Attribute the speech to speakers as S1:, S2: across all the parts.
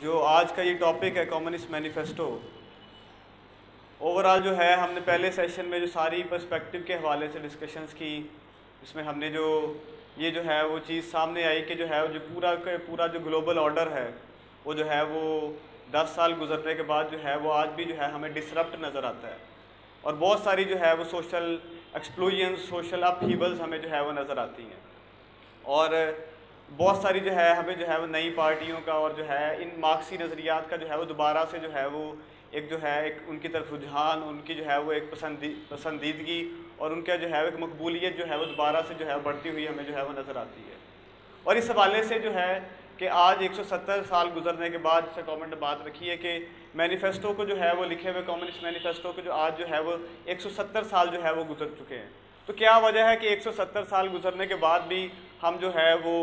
S1: जो आज का ये टॉपिक है कम्युनिस्ट मैनिफेस्टो, ओवरऑल जो है हमने पहले सेशन में जो सारी पर्सपेक्टिव के हवाले से डिस्कशंस की, इसमें हमने जो ये जो है वो चीज़ सामने आई कि जो है जो पूरा जो ग्लोबल ऑर्डर है वो जो है वो 10 साल गुजरने के बाद जो है वो आज भी जो है हमें डिसरप्ट नज़र आता है और बहुत सारी जो है वो सोशल एक्सप्लोजन, सोशल अपहीवल्स हमें जो है वो नज़र आती हैं और बहुत सारी जो है हमें जो है वो नई पार्टियों का और जो है इन मार्क्सी नज़रियात का जो है वो दोबारा से जो है वो एक उनकी तरफ रुझान, उनकी जो है वो एक पसंदीदगी और उनका जो है एक मकबूलियत जो है वो दोबारा से जो है बढ़ती हुई हमें जो है वो नज़र आती है। और इस हवाले से जो है कि आज 170 साल गुजरने के बाद से गवर्नमेंट ने बात रखी है कि मैनिफेस्टो को जो है वो लिखे हुए कम्युनिस्ट मैनिफेस्टो को जो आज जो है वो 170 साल जो है वो गुजर चुके हैं। तो क्या वजह है कि 170 साल गुजरने के बाद भी हम जो है वो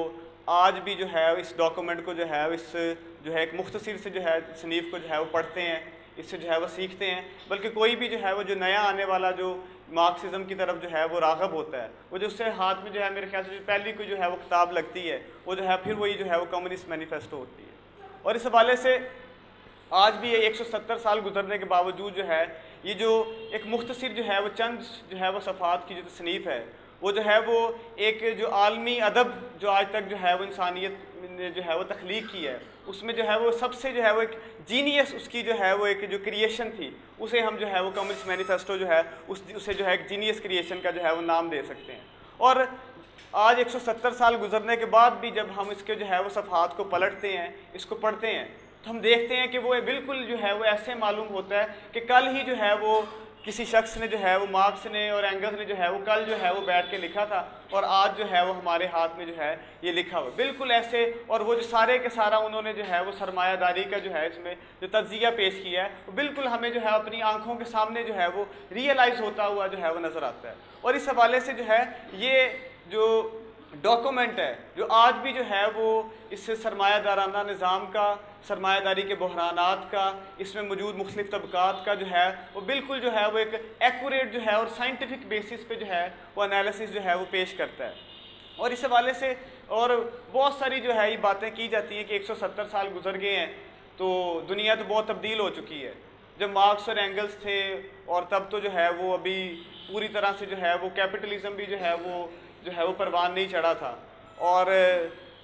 S1: आज भी जो है इस डॉक्यूमेंट को जो है इस जो है एक मुख्तसर से जो है तसनीफ़ को जो है वो पढ़ते हैं, इससे जो है वो सीखते हैं, बल्कि कोई भी जो है वो जो नया आने वाला जो मार्क्सिज्म की तरफ जो है वो राग़ब होता है, वो जो उससे हाथ में जो है मेरे ख्याल से जो पहली कोई जो है वो किताब लगती है वो जो है फिर वही जो है वो कम्युनिस्ट मैनिफेस्टो होती है। और इस हवाले से आज भी ये 170 साल गुजरने के बावजूद जो है ये जो एक मुख्तसर जो है वो चंद जो है वो सफ़ात की जो तसनीफ़ है वो जो है वो एक जो आलमी अदब जो आज तक जो है वो इंसानियत ने जो है वो तख्लीक की है, उसमें जो है वो सबसे जो है वो एक जीनियस उसकी जो है वो एक जो क्रिएशन थी उसे हम जो है वो कम्युनिस्ट मैनिफेस्टो जो है उसे जो है एक जीनियस क्रिएशन का जो है वो नाम दे सकते हैं। और आज 170 साल गुजरने के बाद भी जब हम इसके जो है वो सफ़हात को पलटते हैं, इसको पढ़ते हैं, तो हम देखते हैं कि वो बिल्कुल जो है वो ऐसे मालूम होता है कि कल ही जो है वो किसी शख्स ने जो है वो मार्क्स ने और एंगल्स ने जो है वो कल जो है वो बैठ के लिखा था और आज जो है वो हमारे हाथ में जो है ये लिखा हुआ बिल्कुल ऐसे। और वो जो सारे के सारा उन्होंने जो है वो सरमायादारी का जो है इसमें जो तज्जिया पेश किया है वो बिल्कुल हमें जो है अपनी आंखों के सामने जो है वो रियलाइज़ होता हुआ जो है वो नज़र आता है। और इस हवाले से जो है ये जो डॉक्यूमेंट है जो आज भी जो है वो इससे सरमायादाराना निज़ाम का, सरमायादारी के बहरानात का, इसमें मौजूद मुख्तलिफ तबकात का जो है वो बिल्कुल जो है वो एक एक्यूरेट जो है और साइंटिफिक बेसिस पे जो है वो एनालिसिस जो है वो पेश करता है। और इस हवाले से और बहुत सारी जो है ये बातें की जाती हैं कि 170 साल गुजर गए हैं तो दुनिया तो बहुत तब्दील हो चुकी है। जब मार्क्स और एंगल्स थे और तब तो जो है वो अभी पूरी तरह से जो है वो कैपिटलिज्म भी जो है वो परवान नहीं चढ़ा था और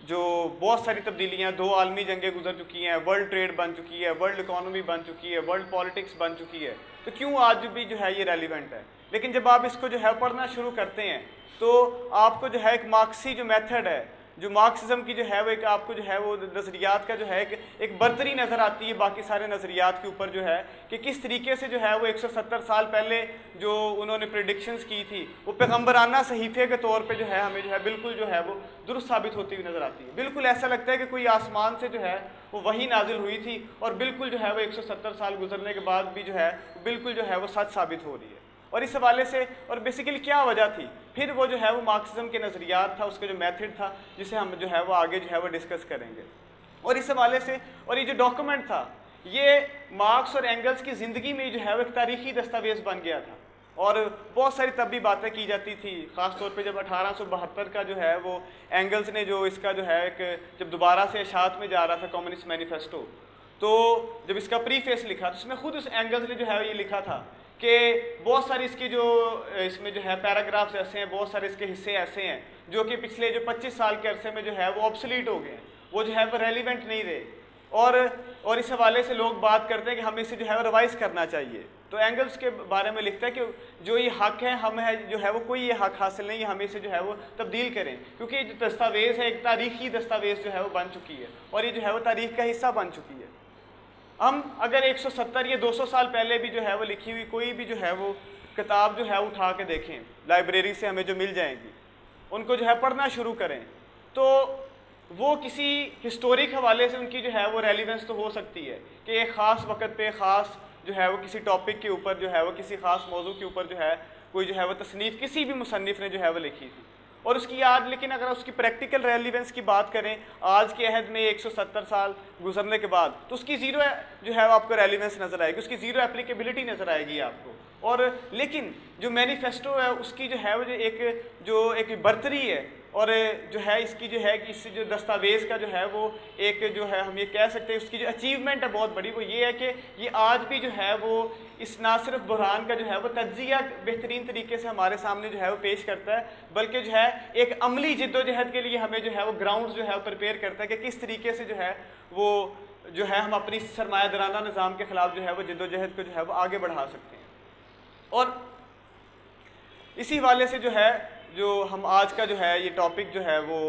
S1: जो बहुत सारी तब्दीलियाँ, 2 आलमी जंगें गुजर चुकी हैं, वर्ल्ड ट्रेड बन चुकी है, वर्ल्ड इकॉनमी बन चुकी है, वर्ल्ड पॉलिटिक्स बन चुकी है, तो क्यों आज भी जो है ये रेलिवेंट है। लेकिन जब आप इसको जो है पढ़ना शुरू करते हैं तो आपको जो है एक मार्क्सी जो मेथड है, जो मार्क्सिज्म की जो है वो एक आपको जो है वो नज़रियात का जो है एक बर्तरी नज़र आती है बाकी सारे नज़रियात के ऊपर जो है कि किस तरीके से जो है वो 170 साल पहले जो उन्होंने प्रेडिक्शंस की थी वो पैगम्बराना सहीफ़े के तौर पे जो है हमें जो है बिल्कुल जो है वो दुरुस्त साबित होती हुई नज़र आती है। बिल्कुल ऐसा लगता है कि कोई आसमान से जो है वो वही नाजिल हुई थी और बिल्कुल जो है वो 170 साल गुजरने के बाद भी जो है बिल्कुल जो है वो सच साबित हो रही है। और इस हवाले से और बेसिकली क्या वजह थी, फिर वो जो है वो मार्क्सिज्म के नज़रियात था, उसका जो मेथड था जिसे हम जो है वो आगे जो है वो डिस्कस करेंगे। और इस हवाले से और ये जो डॉक्यूमेंट था ये मार्क्स और एंगल्स की ज़िंदगी में जो है वो एक तारीख़ी दस्तावेज़ बन गया था और बहुत सारी तब भी बातें की जाती थी, ख़ास तौर पे जब 1872 का जो है वो एंगल्स ने जो इसका जो है एक जब दोबारा से इशाअत में जा रहा था कम्युनिस्ट मैनिफेस्टो, तो जब इसका प्रीफेस लिखा तो उसमें खुद उस एंगल्स ने जो है ये लिखा था कि बहुत सारी इसकी जो इसमें जो है पैराग्राफ्स ऐसे हैं, बहुत सारे इसके हिस्से ऐसे हैं जो कि पिछले जो 25 साल के अरसे में जो है वो ऑब्सोलीट हो गए हैं, वो जो है वो रेलिवेंट नहीं रहे और इस हवाले से लोग बात करते हैं कि हमें इसे जो है वो रिवाइज़ करना चाहिए। तो एंगल्स के बारे में लिखता है कि जो ये हक़ है हम है जो है वो कोई ये हक़ हासिल नहीं है, हमें इसे जो है वो तब्दील करें क्योंकि जो दस्तावेज़ है एक तारीख़ी दस्तावेज़ जो है वो बन चुकी है और ये जो है वो तारीख़ का हिस्सा बन चुकी है। हम अगर 170 या 200 साल पहले भी जो है वो लिखी हुई कोई भी जो है वो किताब जो है उठा के देखें, लाइब्रेरी से हमें जो मिल जाएंगी, उनको जो है पढ़ना शुरू करें तो वो किसी हिस्टोरिक हवाले से उनकी जो है वो रेलिवेंस तो हो सकती है कि एक ख़ास वक्त पे ख़ास जो है वो किसी टॉपिक के ऊपर जो है वो किसी ख़ास मौजू के ऊपर जो है कोई जो है वो तसनीफ़ किसी भी मुसन्निफ़ ने जो है वो लिखी थी और उसकी याद, लेकिन अगर उसकी प्रैक्टिकल रेलिवेंस की बात करें आज के अहद में 170 साल गुजरने के बाद तो उसकी ज़ीरो जो है वो आपको रेलिवेंस नज़र आएगी, उसकी ज़ीरो एप्लीकेबिलिटी नज़र आएगी आपको। और लेकिन जो मैनिफेस्टो है उसकी जो है वो जो एक बर्तरी है और जो है इसकी जो है कि इस जो दस्तावेज़ का जो है वो एक जो है हम ये कह सकते हैं उसकी जो अचीवमेंट है बहुत बड़ी, वो ये है कि ये आज भी जो है वो इस ना सिर्फ बुरहान का जो है वो तज्जिया बेहतरीन तरीके से हमारे सामने जो है वो पेश करता है, बल्कि जो है एक अमली जिद्दोजहद के लिए हमें जो है वो ग्राउंड जो है वो प्रिपेयर करता है कि किस तरीके से जो है वो जो है हम अपनी सरमायादाराना निज़ाम के ख़िलाफ़ जो है वो जिद्दोजहद को जो है वो आगे बढ़ा सकते हैं। और इसी हवाले से जो है जो हम आज का जो है ये टॉपिक जो है वो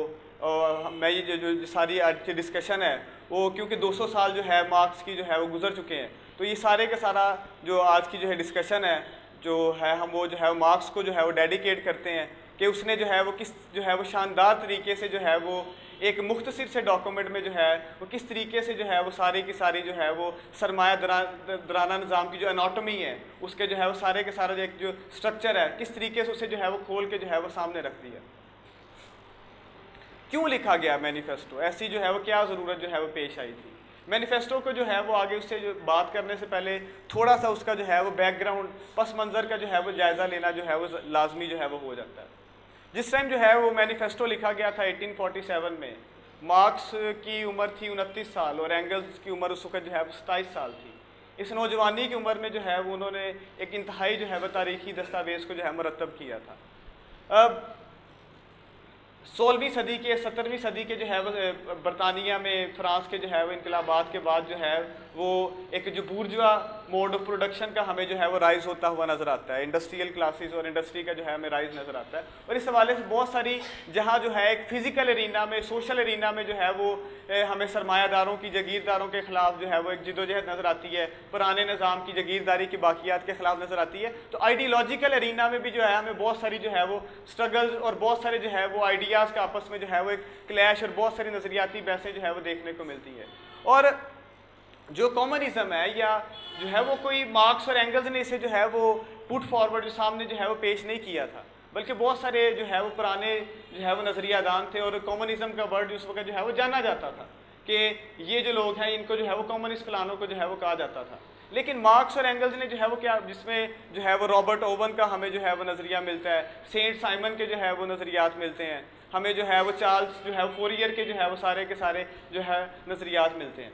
S1: मैं ये जो सारी आज की डिस्कशन है वो क्योंकि 200 साल जो है मार्क्स की जो है वो गुजर चुके हैं, तो ये सारे का सारा जो आज की जो है डिस्कशन है जो है हम वो जो है मार्क्स को जो है वो डेडिकेट करते हैं कि उसने जो है वो किस जो है वो शानदार तरीके से जो है वो एक मुख्तसर से डॉक्यूमेंट में जो है वो किस तरीके से जो है वो सारी की सारी जो है वो सरमायादाराना निज़ाम की जो एनाटॉमी है उसके जो है वो सारे के सारा जो एक जो स्ट्रक्चर है किस तरीके से उसे जो है वो खोल के जो है वो सामने रख दिया। क्यों लिखा गया मैनिफेस्टो, ऐसी जो है वो क्या ज़रूरत जो है वो पेश आई थी। मैनिफेस्टो को जो है वो आगे उससे जो बात करने से पहले थोड़ा सा उसका जो है वो बैकग्राउंड पस मंज़र का जो है वो जायज़ा लेना जो है वो लाजमी जो है वो हो जाता है। जिस टाइम जो है वो मैनिफेस्टो लिखा गया था 1847 में, मार्क्स की उम्र थी 29 साल और एंगल्स की उम्र उस वक्त जो है 27 साल थी। इस नौजवानी की उम्र में जो है वो उन्होंने एक इंतहाई जो है वो तारीखी दस्तावेज़ को जो है मुरतब किया था। अब 16वीं सदी के 17वीं सदी के जो है वो बरतानिया में फ्रांस के जो है वो इनकलाबात के बाद जो है वो एक जो बूर्जुआ मोड ऑफ प्रोडक्शन का हमें जो है वो राइज़ होता हुआ नज़र आता है, इंडस्ट्रियल क्लासेस और इंडस्ट्री का जो है हमें राइज़ नज़र आता है। और इस हवाले से बहुत सारी जहाँ जो है एक फ़िज़िकल एरीना में सोशल एरीना में जो है वो हमें सरमायादारों की जागीरदारों के ख़िलाफ़ जो है वो एक जिद्दोजहद नज़र आती है, पुराने निज़ाम की जागीरदारी की बाक़ियात के ख़िलाफ़ नज़र आती है। तो आइडियोलॉजिकल एरीना में भी जो है हमें बहुत सारी जो है वो स्ट्रगल्स और बहुत सारे जो है वो आइडियाज़ का आपस में जो है वो एक क्लैश और बहुत सारी नज़रियाती बहसें जो है वो देखने को मिलती है। और जो कॉमनिज़म है या जो है वो कोई मार्क्स और एंगल्स ने इसे जो है वो पुट फॉरवर्ड जो सामने जो है वो पेश नहीं किया था, बल्कि बहुत सारे जो है वो पुराने जो है वो नज़रियादान थे और कॉमनिज़म का वर्ड उस वक्त जो है वो जाना जाता था कि ये जो लोग हैं इनको जो है वो कम्युनिस्ट फलानों को जो है वो कहा जाता था। लेकिन मार्क्स और एंगल्स ने जो है वो क्या जिसमें जो है वो रॉबर्ट ओवन का हमें जो है वो नज़रिया मिलता है, सेंट साइमन के जो है वो नज़रियात मिलते हैं, हमें जो है वो चार्ल्स जो है फोरियर के जो है वो सारे के सारे जो है नज़रियात मिलते हैं।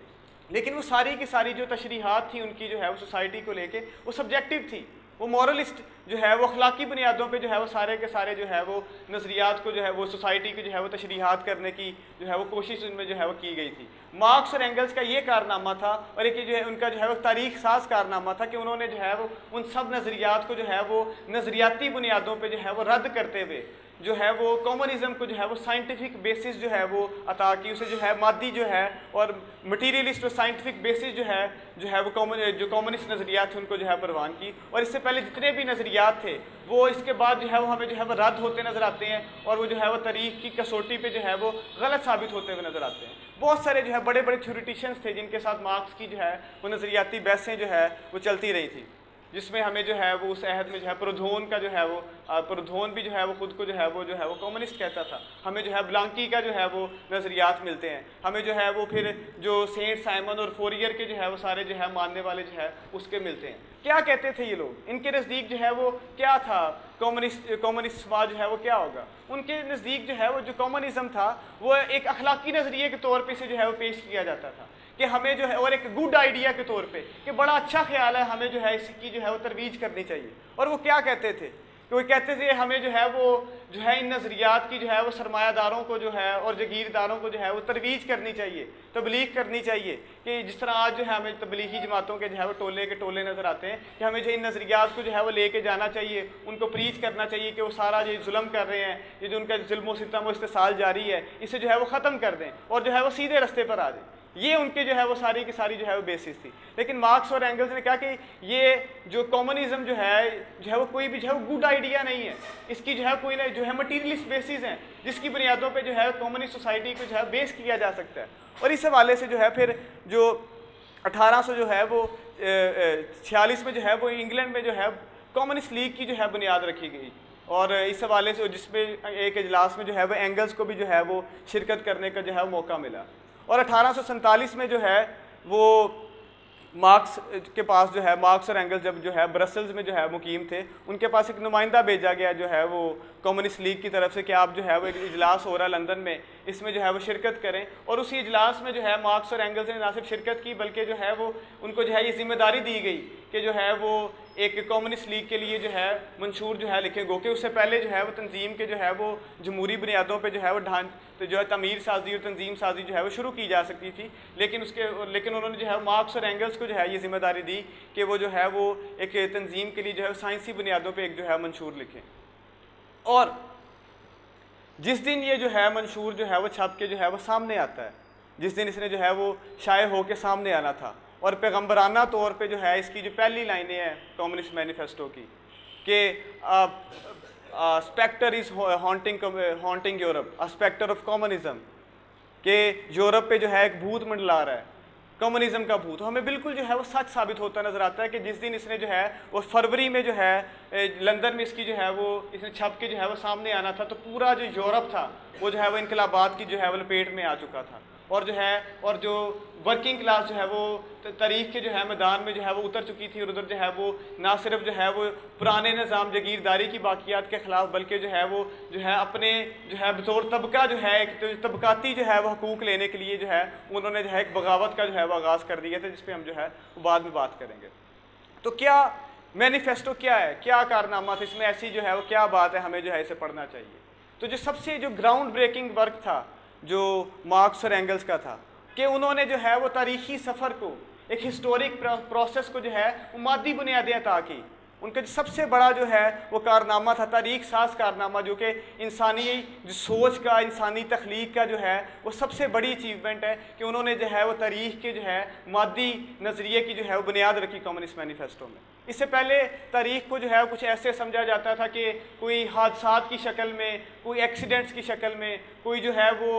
S1: लेकिन वो सारी की सारी जो तशरीहात थी उनकी जो है वो सोसाइटी को लेके वो सब्जेक्टिव थी, वो मॉरलिस्ट जो है वो अखलाकी बुनियादों पे जो है वो सारे के सारे जो है वो नज़रियात को जो है वो सोसाइटी को जो है वो तशरीहात करने की जो है वो कोशिश उनमें जो है वो की गई थी। मार्क्स और एंगल्स का ये कारनामा था और एक जो है उनका जो है वो तारीख साज कारनामा था कि उन्होंने जो है वो उन सब नज़रियात को जो है वो नज़रियाती बुनियादों पर जो है वो रद्द करते हुए जो है वो कॉमनिज़म को जो है वो साइंटिफिक बेसिस जो है वो अता की, उसे जो है मादी जो है और मटीरियलिस्ट और साइंटिफिक बेसिस जो है वो कॉमनिस्ट नज़रियात थे उनको जो है परवान की। और इससे पहले जितने भी नज़रियात थे वो इसके बाद जो है वो हमें जो है वो रद्द होते नज़र आते हैं और वो जो है वो तारीख की कसौटी पे जो है वो गलत साबित होते हुए नज़र आते हैं। बहुत सारे जो है बड़े बड़े थ्योरिटिशियंस थे जिनके साथ मार्क्स की जो है वो नज़रियाती बहसें जो है वो चलती रही थी, जिसमें हमें जो है वो उस अहद में जो है प्रोधोन का जो है वो प्रोधोन भी जो है वो खुद को जो है वो कम्युनिस्ट कहता था। हमें जो है ब्लांकी का जो है वो नज़रियात मिलते हैं, हमें जो है वो फिर जो सेंट साइमन और फोरियर के जो है वो सारे जो है मानने वाले जो है उसके मिलते हैं। क्या कहते थे ये लोग, इनके नज़दीक जो है वो क्या था, कम्युनिस्ट समाज जो है वो क्या होगा। उनके नज़दीक जो है वो जो कम्युनिज़म था वो एक अखलाकी नज़रिए के तौर पर से जो है वो पेश किया जाता था कि हमें जो है और एक गुड आइडिया के तौर पे कि बड़ा अच्छा ख्याल है, हमें जो है इसकी जो है वो तरवीज करनी चाहिए। और वो क्या कहते थे कि वो कहते थे हमें जो है वो जो है इन नज़रियात की जो है वो सरमायादारों को जो है और जागीरदारों को जो है वो तरवीज करनी चाहिए, तबलीग करनी चाहिए। कि जिस तरह आज जो है हमें तबलीगी जमातों के जो है वो टोले के टोले नज़र आते हैं कि हमें जो इन नज़रियात को जो है वो लेके जाना चाहिए, उनको प्रीच करना चाहिए कि वो सारा जो जुल्म कर रहे हैं, ये जो उनका जुल्म सितम व इस्तेसाल जारी है, इसे जो है वो ख़त्म कर दें और जो है वो सीधे रस्ते पर आ जाए। ये उनके जो है वो सारी की सारी जो है वो बेसिस थी। लेकिन मार्क्स और एंगल्स ने कहा कि ये जो कम्युनिज़म जो है वो कोई भी जो है वो गुड आइडिया नहीं है, इसकी जो है कोई ना जो है मटीरियलिस्ट बेसिस हैं जिसकी बुनियादों पे जो है कम्युनिस्ट सोसाइटी को जो है बेस किया जा सकता है। और इस हवाले से जो है फिर जो 1800 जो है वो 46 में जो है वो इंग्लैंड में जो है कम्युनिस्ट लीग की जो है बुनियाद रखी गई और इस हवाले से जिसमें एक इजलास में जो है वो एंगल्स को भी जो है वो शिरकत करने का जो है वो मौका मिला। और 1847 में जो है वो मार्क्स के पास जो है मार्क्स और एंगल्स जब जो है ब्रसल्स में जो है मुकीम थे, उनके पास एक नुमाइंदा भेजा गया जो है वो कम्युनिस्ट लीग की तरफ से कि आप जो है वो एक इजलास हो रहा है लंदन में, इसमें जो है वो शिरकत करें। और उसी इजलास में जो है मार्क्स और एंगल्स ने ना सिर्फ शिरकत की बल्कि जो है वो उनको जो है ये जिम्मेदारी दी गई कि जो है वो एक कम्युनिस्ट लीग के लिए जो है मंशूर जो है लिखे गो कि उससे पहले जो है वो तंजीम के जो है वो जमहूरी बुनियादों पे जो है वो तो जो है तमीर साजी और तंजीम साजी जो है वो शुरू की जा सकती थी, लेकिन उन्होंने जो है मार्क्स और एंगल्स को जो है ये जिम्मेदारी दी कि वो जो है वो एक तंजीम के लिए जो है साइंसी बुनियादों पर एक जो है मंशूर लिखें। और जिस दिन ये जो है मंशूर जो है वो छप के जो है वो सामने आता है, जिस दिन इसने जो है वो शाये हो के सामने आना था, और पैगम्बराना तौर पे जो है इसकी जो पहली लाइनें हैं कम्युनिस्ट मैनिफेस्टो की कि spectre is haunting Europe, a spectre of communism, कि यूरोप पे जो है एक भूत मंडला रहा है, कम्युनिज्म का भूत। हमें बिल्कुल जो है वो सच साबित होता नजर आता है कि जिस दिन इसने जो है वो फरवरी में जो है लंदन में इसकी जो है वो इसने छप के जो है वो सामने आना था, तो पूरा जो यूरोप था वो जो है वो इनकलाबात की जो है वो लपेट में आ चुका था, और जो वर्किंग क्लास जो है वो तारीख के जो है मैदान में जो है वो उतर चुकी थी, और उधर जो है वो ना सिर्फ जो है वो पुराने निज़ाम जगीरदारी की बाकियात के ख़िलाफ़ बल्कि जो है वो जो है अपने जो है बतौर तबका जो है एक तबकाती जो है वो हकूक़ लेने के लिए जो है उन्होंने जो है एक बगावत का जो है वो आगाज़ कर दिया था, जिस पर हम जो है वो बाद में बात करेंगे। तो क्या मैनिफेस्टो क्या है, क्या कारनामा था इसमें, ऐसी जो है वो क्या बात है, हमें जो है इसे पढ़ना चाहिए। तो जो सबसे जो ग्राउंड ब्रेकिंग वर्क था जो मार्क्स और एंगल्स का था कि उन्होंने जो है वो तारीख़ी सफ़र को, एक हिस्टोरिक प्रोसेस को जो है वो मादी बुनियादें अता की। उनका जो सबसे बड़ा जो है वो कारनामा था, तारीख साज कारनामा, जो कि इंसानी जो सोच का, इंसानी तख्लीक का जो है वो सबसे बड़ी अचीवमेंट है कि उन्होंने जो है वो तारीख के जो है मादी नज़रिए की जो है वो बुनियाद रखी कम्युनिस्ट मैनिफेस्टो में। इससे पहले तारीख को जो है कुछ ऐसे समझा जाता था कि कोई हादसात की शक्ल में, कोई एक्सीडेंट्स की शक्ल में, कोई जो है वो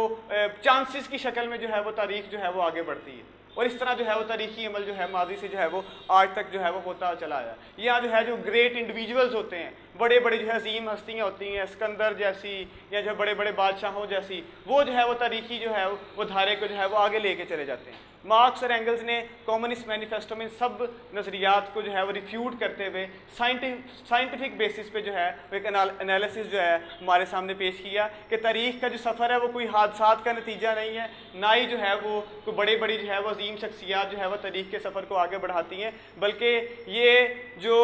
S1: चांसेस की शक्ल में जो है वो तारीख जो है वो आगे बढ़ती है, और इस तरह जो है वो तारीखी अमल जो है माजी से जो है वो आज तक जो है वो होता चला आया। यहाँ जो है जो ग्रेट इंडिविजुअल्स होते हैं, बड़े बड़े जो है अजीम हस्तियाँ होती हैं, सिकंदर जैसी या जो बड़े बड़े बादशाहों जैसी, वो जो है वो तारीखी जो है वो धारे को जो है वो आगे लेके चले जाते हैं। मार्क्स और एंगल्स ने कम्युनिस्ट मैनिफेस्टो में सब नज़रियात को जो है वो रिफ्यूट करते हुए साइंटिफिक बेसिस पे जो है वो एक एनालिसिस जो है हमारे सामने पेश किया कि तारीख़ का जो सफ़र है वो कोई हादसात का नतीजा नहीं है, ना ही जो है वो कोई बड़ी बड़ी जो है वो अजीम शख्सियात जो है वो तारीख़ के सफ़र को आगे बढ़ाती हैं, बल्कि ये जो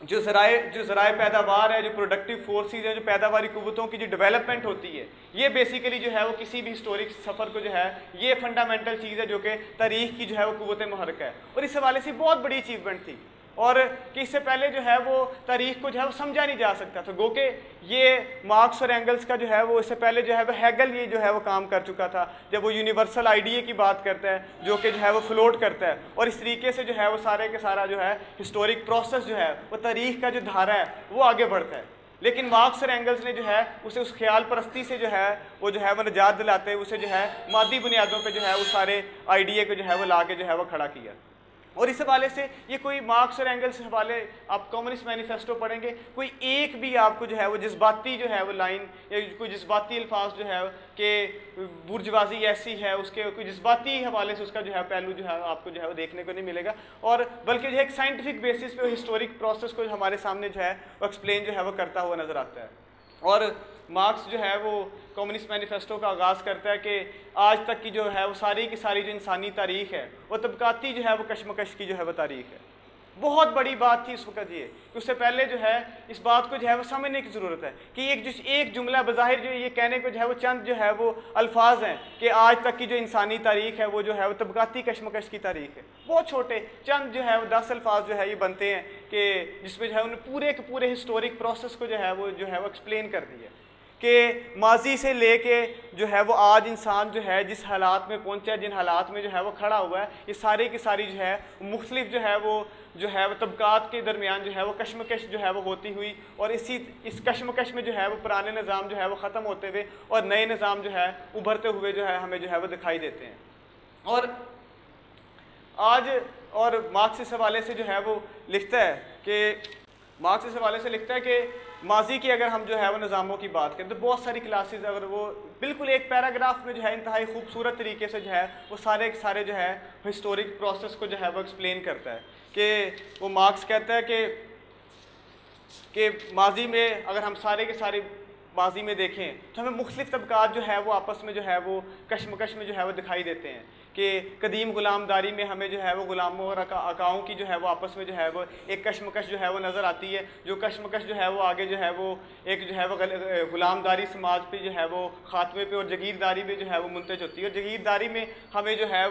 S1: ज़राए पैदावार है, जो प्रोडक्टिव फोर्सेस है, जो पैदावारी कुव्वतों की जो डेवलपमेंट होती है, ये बेसिकली जो है वो किसी भी हिस्टोरिक सफ़र को जो है ये फंडामेंटल चीज़ है जो कि तारीख़ की जो है वो कुव्वत मुहर्रिक है। और इस हवाले से बहुत बड़ी अचीवमेंट थी, और कि इससे पहले जो है वो तारीख़ को जो है वो समझा नहीं जा सकता था। गो के ये मार्क्स और एंगल्स का जो है वो इससे पहले जो है वो हैगल ये जो है वो काम कर चुका था, जब वो यूनिवर्सल आइडिया की बात करता है जो कि जो है वो फ्लोट करता है, और इस तरीके से जो है वो सारे के सारा जो है हिस्टोरिक प्रोसेस जो है वो तारीख़ का जो धारा है वो आगे बढ़ता है। लेकिन मार्क्स और एंगल्स ने जो है उसे उस ख्याल परस्ती से जो है वो निजात दिलाते हैं, उसे जो है मादी बुनियादों पे जो है वो सारे आइडिया को जो है वो ला के जो है वो खड़ा किया। और इस हवाले से ये कोई मार्क्स और एंगल्स हवाले आप कम्युनिस्ट मैनिफेस्टो पढ़ेंगे, कोई एक भी आपको जो है वो जज्बाती जो है वो लाइन या कोई जज्बाती अल्फाज जो है कि बुर्जवाजी ऐसी है, उसके कोई जज्बाती हवाले से उसका जो है पहलू जो है आपको जो है वो देखने को नहीं मिलेगा, और बल्कि जो है एक साइंटिफिक बेसिस पे हिस्टोरिक प्रोसेस को हमारे सामने जो है वो एक्सप्लेन जो है वो करता हुआ नज़र आता है। और मार्क्स जो है वो कम्युनिस्ट मैनिफेस्टो का आगाज़ करता है कि आज तक की जो है वो सारी की सारी जो इंसानी तारीख़ है वो तबकाती जो है वो कशमकश की जो है वो तारीख़ है। बहुत बड़ी बात थी उस वक्त ये कि उससे पहले जो है इस बात को जो है वो समझने की ज़रूरत है कि एक जुमला बज़ाहिर जो ये कहने को जो है वो चंद जो है वो अल्फाज हैं कि आज तक की जो इंसानी तारीख़ है वो जो है वो तबकाती कशमकश की तारीख़ है। बहुत छोटे चंद जो है वो 10 अल्फाज जो है ये बनते हैं कि जिसमें जो है उन्हें पूरे के पूरे हिस्टोरिक प्रोसेस को जो है वो एक्सप्लेन कर दिया कि माजी से लेके जो है वो आज इंसान जो है जिस हालात में पहुंचा है, जिन हालात में जो है वो खड़ा हुआ है, ये सारी की सारी जो है मुख्तलिफ जो है वो तबकात के दरमियान जो है वो कशमकश जो है वो होती हुई, और इस कशमकश में जो है वो पुराने निज़ाम जो है वो ख़त्म होते हुए और नए निज़ाम जो है उभरते हुए जो है हमें जो है वो दिखाई देते हैं। और आज और मार्क्स इस हवाले से जो है वो लिखता है कि माजी की अगर हम जो है वो निज़ामों की बात करें तो बहुत सारी क्लासेस, अगर वो बिल्कुल एक पैराग्राफ में जो है इंतहाई खूबसूरत तरीके से जो है वो सारे के सारे जो है हिस्टोरिक प्रोसेस को जो है वो एक्सप्लेन करता है कि वो मार्क्स कहता है कि कि माजी में अगर हम सारे के सारे माजी में देखें तो हमें मुख्तलिफ तबकात जो है वो आपस में जो है वो कशमकश में जो है वो दिखाई देते हैं कि कदीम गुलामदारी में हमें जो है वो गुलामों और अकाओं की जो है वो आपस में जो है वो एक कशमकश जो है वो नज़र आती है, जो कशमकश जो है वो आगे जो है वो एक जो है वो गुलामदारी समाज पे जो है वो ख़ात्मे पे और जगीरदारी में जो है वो मुंतज होती है। और जगीरदारी में हमें जो है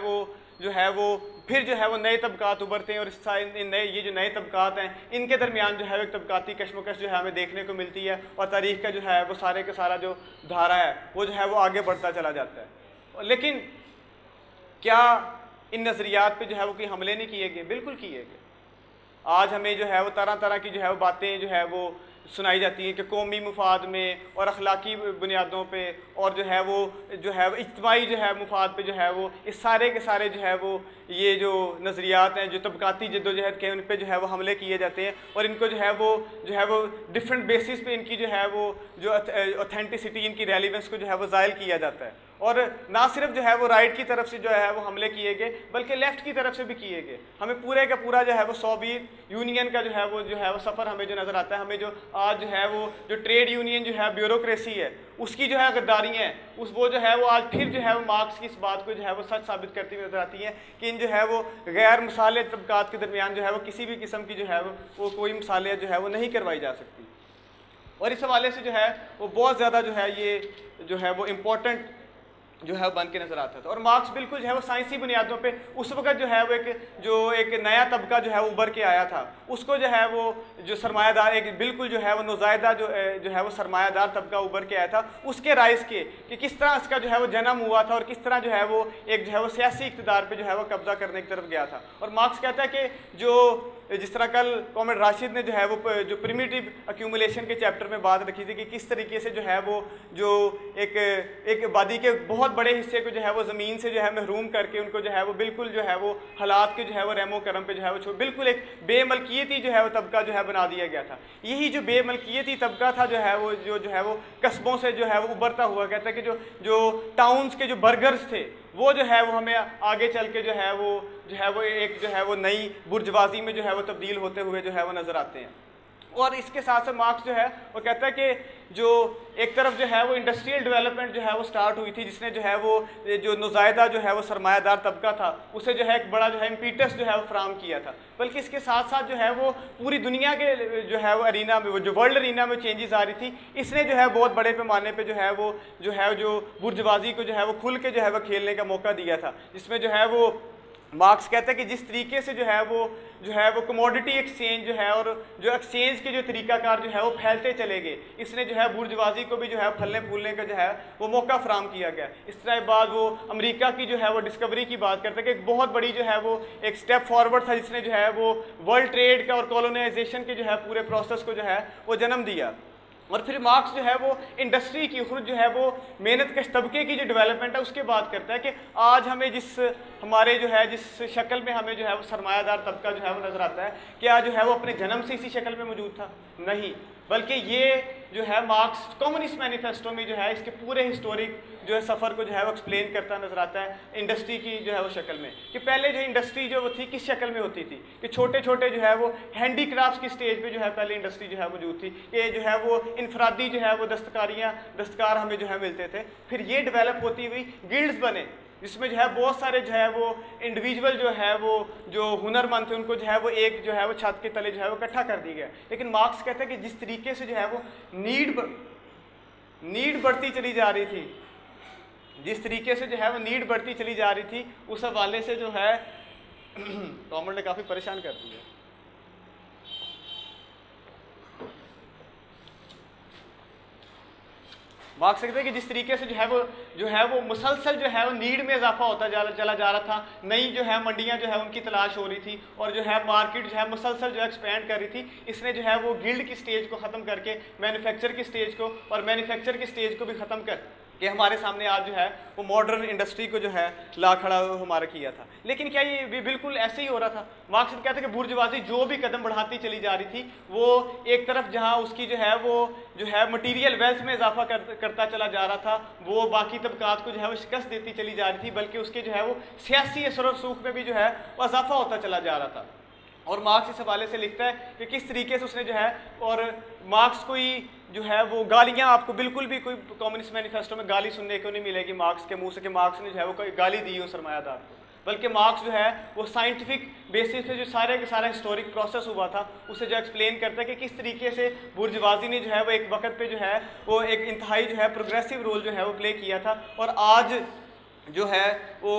S1: वो फिर जो है वो नए तबकात उभरते हैं और इन नए ये जो नए तबकात हैं इनके दरमियान जो है एक तबकाती कशमकश जो है हमें देखने को मिलती है और तारीख़ का जो है वो सारे का सारा जो धारा है वो जो है वो आगे बढ़ता चला जाता है। लेकिन क्या इन नज़रियात पे जो है वो कोई हमले नहीं किए गए? बिल्कुल किए गए। आज हमें जो है वो तरह तरह की जो है वो बातें जो है वो सुनाई जाती हैं कि कौमी मुफाद में और अखलाकी बुनियादों पे और जो है वो इज्तिमाई जो है मुफाद पे जो है वो इस सारे के सारे जो है वो ये जो नज़रियात हैं जो तबकाती जद्दोजहद के उन पे जो है वो हमले किए जाते हैं और इनको जो है वो डिफरेंट बेसिस पे इनकी जो है वो जो ऑथेंटिसिटी इनकी रेलिवेंस को जो है वो ज़ायल किया जाता है। और ना सिर्फ जो है वो राइट की तरफ से जो है वो हमले किए गए बल्कि लेफ़्ट की तरफ से भी किए गए। हमें पूरे का पूरा जो है वो सोवियत यूनियन का जो है वो सफ़र हमें जो नज़र आता है। हमें जो आज जो है वो जो ट्रेड यूनियन जो है ब्यूरोक्रेसी है उसकी जो है गद्दारियाँ हैं वो जो है वो आज फिर जो है वो मार्क्स की इस बात को जो है वो सच साबित करती हुई नज़र आती है कि इन जो है वो गैर मिसाले तबकात के दरमियान जो है वो किसी भी किस्म की जो है वो कोई मिसालें जो है वो नहीं करवाई जा सकती। और इस हवाले से जो है वो बहुत ज़्यादा जो है ये जो है वो इम्पोर्टेंट जो है बन के नज़र आता था। और मार्क्स बिल्कुल जो है वो साइंसी बुनियादों पे उस वक्त जो है वो एक नया तबका जो है वो उभर के आया था, उसको जो है वो जो सरमायादार एक बिल्कुल जो है वो नुज़ायदा जो है वो सरमायादार तबका उभर के आया था उसके राइज के कि किस तरह इसका जो है वो जन्म हुआ था और किस तरह जो है वो एक जो है वो सियासी इक़्तिदार पे जो है वो कब्जा करने की तरफ गया था। और मार्क्स कहता है कि जो जिस तरह कल कॉमरेड राशिद ने जो है वो जो प्रिमिटिव एक्यूमुलेशन के चैप्टर में बात रखी थी कि किस तरीके से जो है वो जो एक आबादी के बहुत बड़े हिस्से को जो है वो ज़मीन से जो है महरूम करके उनको जो है वो बिल्कुल जो है वो हालात के जो है वो रहमो करम पे जो है वो बिल्कुल एक बेमलकियती जो है वो तबका जो है बना दिया गया था। यही जो बेमलकियती तबका था जो है वो कस्बों से जो है वो उभरता हुआ कहता है कि जो टाउन्स के जो बर्गर्स थे वो जो है वो हमें आगे चल के जो है वो एक जो है वो नई बुर्जवाजी में जो है वो तब्दील होते हुए जो है वो नज़र आते हैं। और इसके साथ साथ मार्क्स जो है वो कहता है कि जो एक तरफ जो है वो इंडस्ट्रियल डेवलपमेंट जो है वो स्टार्ट हुई थी जिसने जो है वो जो नुज़ायदा जो है वो सरमायादार तबका था उसे जो है एक बड़ा जो है इम्पीटस जो है वो फ्राहम किया था, बल्कि इसके साथ साथ जो है वो पूरी दुनिया के जो है वो अरीना में जो वर्ल्ड अरीना में चेंजेस आ रही थी इसने जो है बहुत बड़े पैमाने पे जो है वो बुर्जवाजी को जो है वो खुल के जो है वो खेलने का मौका दिया था। जिसमें जो है वो मार्क्स कहता है कि जिस तरीके से जो है वो कमोडिटी एक्सचेंज जो है और जो एक्सचेंज के जो तरीकाकार जो है वो फैलते चले गए इसने जो है बुर्जवाजी को भी जो है फलने फूलने का जो है वो मौका फराहम किया गया। इस तरह बाद वो अमेरिका की जो है वो डिस्कवरी की बात करते हैं कि एक बहुत बड़ी जो है वो एक स्टेप फॉरवर्ड था जिसने जो है वो वर्ल्ड ट्रेड का और कॉलोनाइजेशन के जो है पूरे प्रोसेस को जो है वो जन्म दिया। और फिर मार्क्स जो है वो इंडस्ट्री की खुद जो है वो मेहनत कश तबके की जो डेवलपमेंट है उसके बात करता है कि आज हमें जिस शक्ल में हमें जो है वो सरमायादार तबका जो है वो नज़र आता है क्या जो है वो अपने जन्म से इसी शक्ल में मौजूद था? नहीं, बल्कि ये जो है मार्क्स कम्युनिस्ट मैनिफेस्टो में जो है इसके पूरे हिस्टोरिक जो है सफ़र को जो है वो एक्सप्लेन करता नजर आता है इंडस्ट्री की जो है वो शक्ल में कि पहले जो इंडस्ट्री जो वो थी किस शक्ल में होती थी कि छोटे छोटे जो है वो हैंडीक्राफ्ट की स्टेज पे जो है पहले इंडस्ट्री जो है मौजूद थी कि जो है वो इनफरादी जो है वो दस्तकार हमें जो है मिलते थे। फिर ये डेवलप होती हुई गिल्ड्स बने जिसमें जो है बहुत सारे जो है वो इंडिविजुअल जो है वो जो हुनरमंद थे उनको जो है वो एक जो है वो छत के तले जो है वो इकट्ठा कर दिया गया। लेकिन मार्क्स कहते हैं कि जिस तरीके से जो है वो नीड बढ़ती चली जा रही थी, जिस तरीके से जो है वो नीड बढ़ती चली जा रही थी उस हवाले से जो है गवर्नमेंट ने काफ़ी परेशान कर दिया। मार्क्स कहते हैं कि जिस तरीके से जो है वो मुसलसल जो है वो नीड में इजाफा होता चला जा रहा था, नई जो है मंडियां जो है उनकी तलाश हो रही थी और जो है मार्केट जो है मुसलसल जो है एक्सपेंड कर रही थी। इसने जो है वो गिल्ड की स्टेज को ख़त्म करके मैन्युफैक्चर की स्टेज को और मैन्युफैक्चर की स्टेज को भी ख़त्म कर कि हमारे सामने आज जो है वो मॉडर्न इंडस्ट्री को जो है ला खड़ा हमारा किया था। लेकिन क्या ये भी बिल्कुल ऐसे ही हो रहा था? मार्क्स कहते हैं कि बुर्जुआजी जो भी कदम बढ़ाती चली जा रही थी वो एक तरफ जहाँ उसकी जो है मटीरियल वेल्थ में इजाफा करता चला जा रहा था, वो बाकी तबकात को जो है वो शिकस्त देती चली जा रही थी, बल्कि उसके जो है वो सियासी असर और सूख में भी जो है वो इजाफा होता चला जा रहा था। और मार्क्स इस हवाले से लिखता है कि किस तरीके से उसने जो है, और मार्क्स कोई जो है वो गालियाँ, आपको बिल्कुल भी कोई कम्युनिस्ट मैनिफेस्टो में गाली सुनने को नहीं मिलेगी मार्क्स के मुंह से कि मार्क्स ने जो है वो कोई गाली दी हो सरमायादार को, बल्कि मार्क्स जो है वो साइंटिफिक बेसिस पे जो सारे का सारा हिस्टोरिक प्रोसेस हुआ था उसे जो एक्सप्लेन करता है कि किस तरीके से बुर्जवाजी ने जो है वो एक वक्त पे जो है वो एक इंतहाई जो है प्रोग्रेसिव रोल जो है वो प्ले किया था, और आज जो है वो,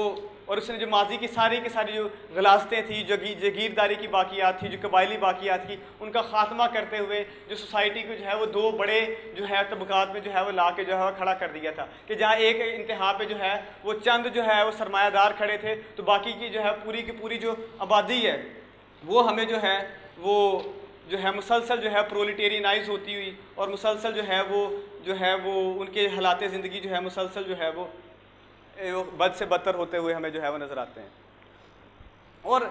S1: और उसने जो माजी की सारी जो गलास्तें थी, जो जगीरदारी की बाकियात थी, जो कबायली बाकियात थी, उनका ख़ात्मा करते हुए जो सोसाइटी को जो है वो दो बड़े जो है तबकात में जो है वो ला के जो है खड़ा कर दिया था कि जहाँ एक इंतहा पे जो है वो चंद जो है वो सरमायादार खड़े थे, तो बाकी की जो है पूरी की पूरी जो आबादी है वो हमें जो है वो मुसलसल जो है प्रोलिटेरियनाइज होती हुई, और मुसलसल जो है वो उनके हालात ज़िंदगी जो है मुसलसल जो है वो बद से बदतर होते हुए हमें जो है वो नज़र आते हैं। और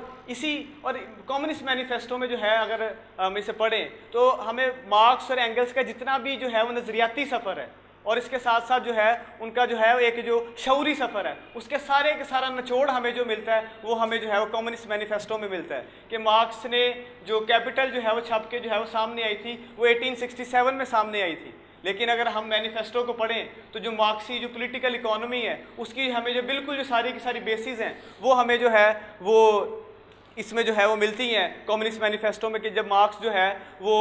S1: कम्युनिस्ट मैनिफेस्टो में जो है अगर हम इसे पढ़ें तो हमें मार्क्स और एंगल्स का जितना भी जो है वो नज़रियाती सफ़र है, और इसके साथ साथ जो है उनका जो है एक जो शऊरी सफ़र है, उसके सारे का सारा निचोड़ हमें जो मिलता है वो हमें जो है वो कम्युनिस्ट मैनिफेस्टो में मिलता है कि मार्क्स ने जो कैपिटल जो है वो छप के जो है वो सामने आई थी, वो 1867 में सामने आई थी। लेकिन अगर हम मैनिफेस्टो को पढ़ें तो जो मार्क्सी जो पॉलिटिकल इकोनॉमी है उसकी हमें जो बिल्कुल जो सारी की सारी बेसिस हैं वो हमें जो है वो इसमें जो है वो मिलती हैं कम्युनिस्ट मैनिफेस्टो में, कि जब मार्क्स जो है वो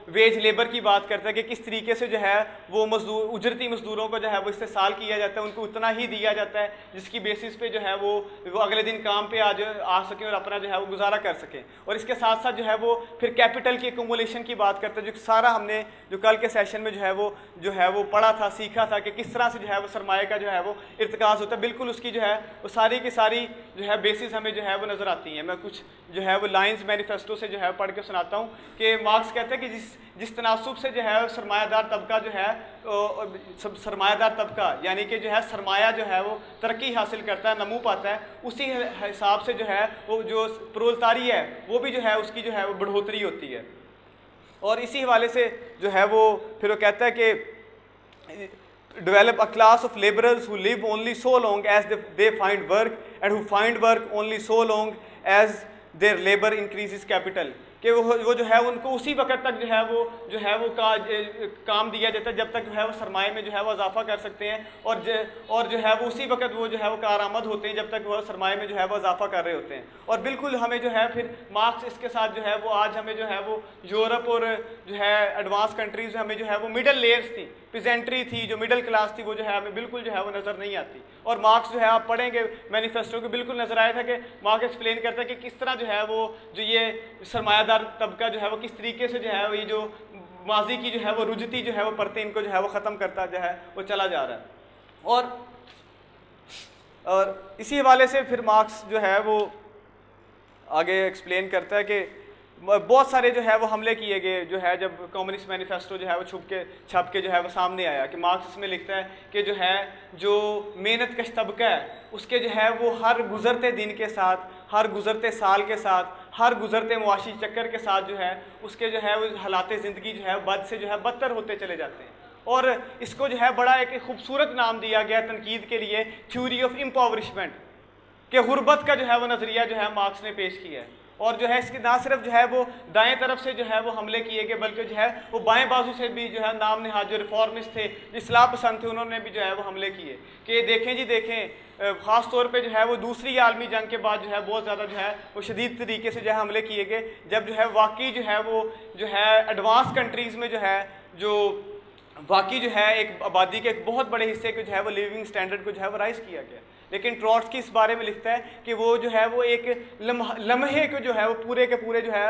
S1: वेज लेबर की बात करता है कि किस तरीके से जो है वो उजरती मजदूरों को जो है वो इस्तेसाल किया जाता है, उनको उतना ही दिया जाता है जिसकी बेसिस पे जो है वो अगले दिन काम पे आ सकें और अपना जो है वो गुजारा कर सकें। और इसके साथ साथ जो है वो फिर कैपिटल की एक्यूमुलेशन की बात करता है, जो सारा हमने जो कल के सेशन में जो है वो पढ़ा था, सीखा था कि किस तरह से जो है वो सरमाए का जो है वो इर्तिकाज़ होता है, बिल्कुल उसकी जो है वो सारी की सारी जो है बेसिस हमें जो है वो नज़र आती हैं। मैं कुछ जो है वो लाइंस मैनिफेस्टो से जो है पढ़ के सुनाता हूँ कि मार्क्स कहते हैं कि जिस तनासुब से जो है सरमायादार तबका जो है सरमायादार तबका यानी कि जो है सरमाया जो है वो तरक्की हासिल करता है, नमू पाता है, उसी हिसाब से जो है वो जो प्रोलेतारी है वो भी जो है उसकी जो है वो बढ़ोतरी होती है। और इसी हवाले से जो है वो फिर वो कहता है कि develop a class of laborers who live only so long as they find work and who find work only so long as their labor increases capital, कि वो जो है उनको उसी वक्त तक जो है वो काम दिया जाता है जब तक जो है वो सरमाए में जो है वो इजाफा कर सकते हैं, और जो है वो उसी वक्त वो जो है वो कारआमद होते हैं जब तक वो सरमाए में जो है वो इजाफा कर रहे होते हैं। और बिल्कुल हमें जो है फिर मार्क्स इसके साथ जो है वो आज हमें जो है वो यूरोप और जो है एडवांस कंट्रीज में हमें जो है वो मिडल लेयर्स थी, पिजेंट्री थी, जो मिडिल क्लास थी, वो जो है हमें बिल्कुल जो है वो नज़र नहीं आती। और मार्क्स जो है आप पढ़ेंगे मैनिफेस्टो को बिल्कुल नज़र आया था कि मार्क्स एक्सप्लेन करता है कि किस तरह जो है वो जो ये सरमायादार तबका जो है वो किस तरीके से जो है ये जो माजी की जो है वो रुजती जो है वो परतें इनको जो है वो ख़त्म करता जो है वो चला जा रहा है। और इसी हवाले से फिर मार्क्स जो है वो आगे एक्सप्लेन करता है कि बहुत सारे जो है वो हमले किए गए जो है जब कम्युनिस्ट मैनिफेस्टो जो है वो छप के जो है वो सामने आया, कि मार्क्स इसमें लिखता है कि जो है जो मेहनत कश तबका है उसके जो है वो हर गुज़रते दिन के साथ, हर गुज़रते साल के साथ, हर गुज़रते मुआशी चक्कर के साथ जो है उसके जो है वो हालात ज़िंदगी जो है बद से जो है बदतर होते चले जाते हैं। और इसको जो है बड़ा एक खूबसूरत नाम दिया गया तनकीद के लिए, थ्योरी ऑफ इम्पावरिशमेंट, कि गुर्बत का जो है वो नज़रिया जो है मार्क्स ने पेश किया है। और जो है इसकी ना सिर्फ जो है वो दाएं तरफ से जो है वो हमले किए गए, बल्कि जो है वो बाएं बाजू से भी जो है नाम नहाद जो रिफॉर्मिस्ट थे, इस्लाह पसंद थे, उन्होंने भी जो है वो हमले किए। कि देखें जी देखें, ख़ास तौर पे जो है वो दूसरी आलमी जंग के बाद जो है बहुत ज़्यादा जो है वो शदीद तरीके से जो है हमले किए गए, जब जो है वाकई जो है वो जो है एडवांस कंट्रीज़ में जो है जो वाकई जो है एक आबादी के एक बहुत बड़े हिस्से को जो है वो लिविंग स्टैंडर्ड को जो है वो राइज़ किया गया। लेकिन ट्रॉट्स्की इस बारे में लिखता है कि वो जो है वो एक लम्हे को जो है वो पूरे के पूरे जो है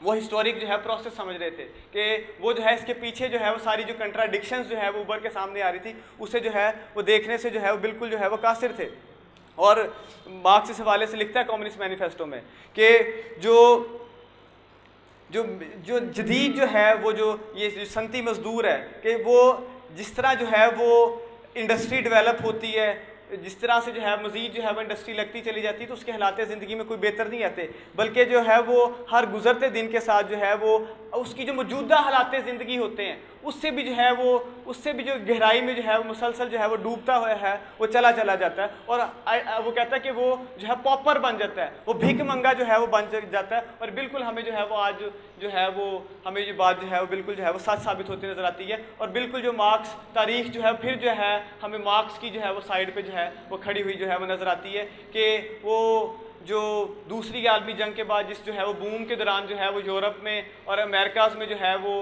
S1: वो हिस्टोरिक जो है प्रोसेस समझ रहे थे, कि वो जो है इसके पीछे जो है वो सारी जो कंट्राडिक्शंस जो है वो उभर के सामने आ रही थी, उसे जो है वो देखने से जो है वो बिल्कुल जो है वो कासिर थे। और मार्क्स इस हवाले से लिखता है कम्युनिस्ट मैनिफेस्टो में कि जो जदीद जो है वो जो ये जो सनती मजदूर है, कि वो जिस तरह जो है वो इंडस्ट्री डेवलप होती है, जिस तरह से जो है मज़ीद जो है वो इंडस्ट्री लगती चली जाती है, तो उसके हालात ज़िंदगी में कोई बेहतर नहीं आते, बल्कि जो है वो हर गुज़रते दिन के साथ जो है वो उसकी जो मौजूदा हालात ज़िंदगी होते हैं उससे भी जो है जो गहराई में जो है वो मुसलसल जो है वो डूबता हुआ है, वो चला जाता है और वो कहता है कि वो जो है पॉपर बन जाता है, वो भीख मंगा जो है वो बन जाता है। और बिल्कुल हमें जो है वो आज जो है वो हमें ये बात जो है वो बिल्कुल जो है वो सच साबित होती नज़र आती है। और बिल्कुल जो मार्क्स तारीख जो है फिर जो है हमें मार्क्स की जो है वो साइड पे जो है वो खड़ी हुई जो है वो नज़र आती है कि वो जो दूसरी आलमी जंग के बाद जिस जो है वो बूम के दौरान जो है वो यूरोप में और अमेरिकाज़ में जो है वो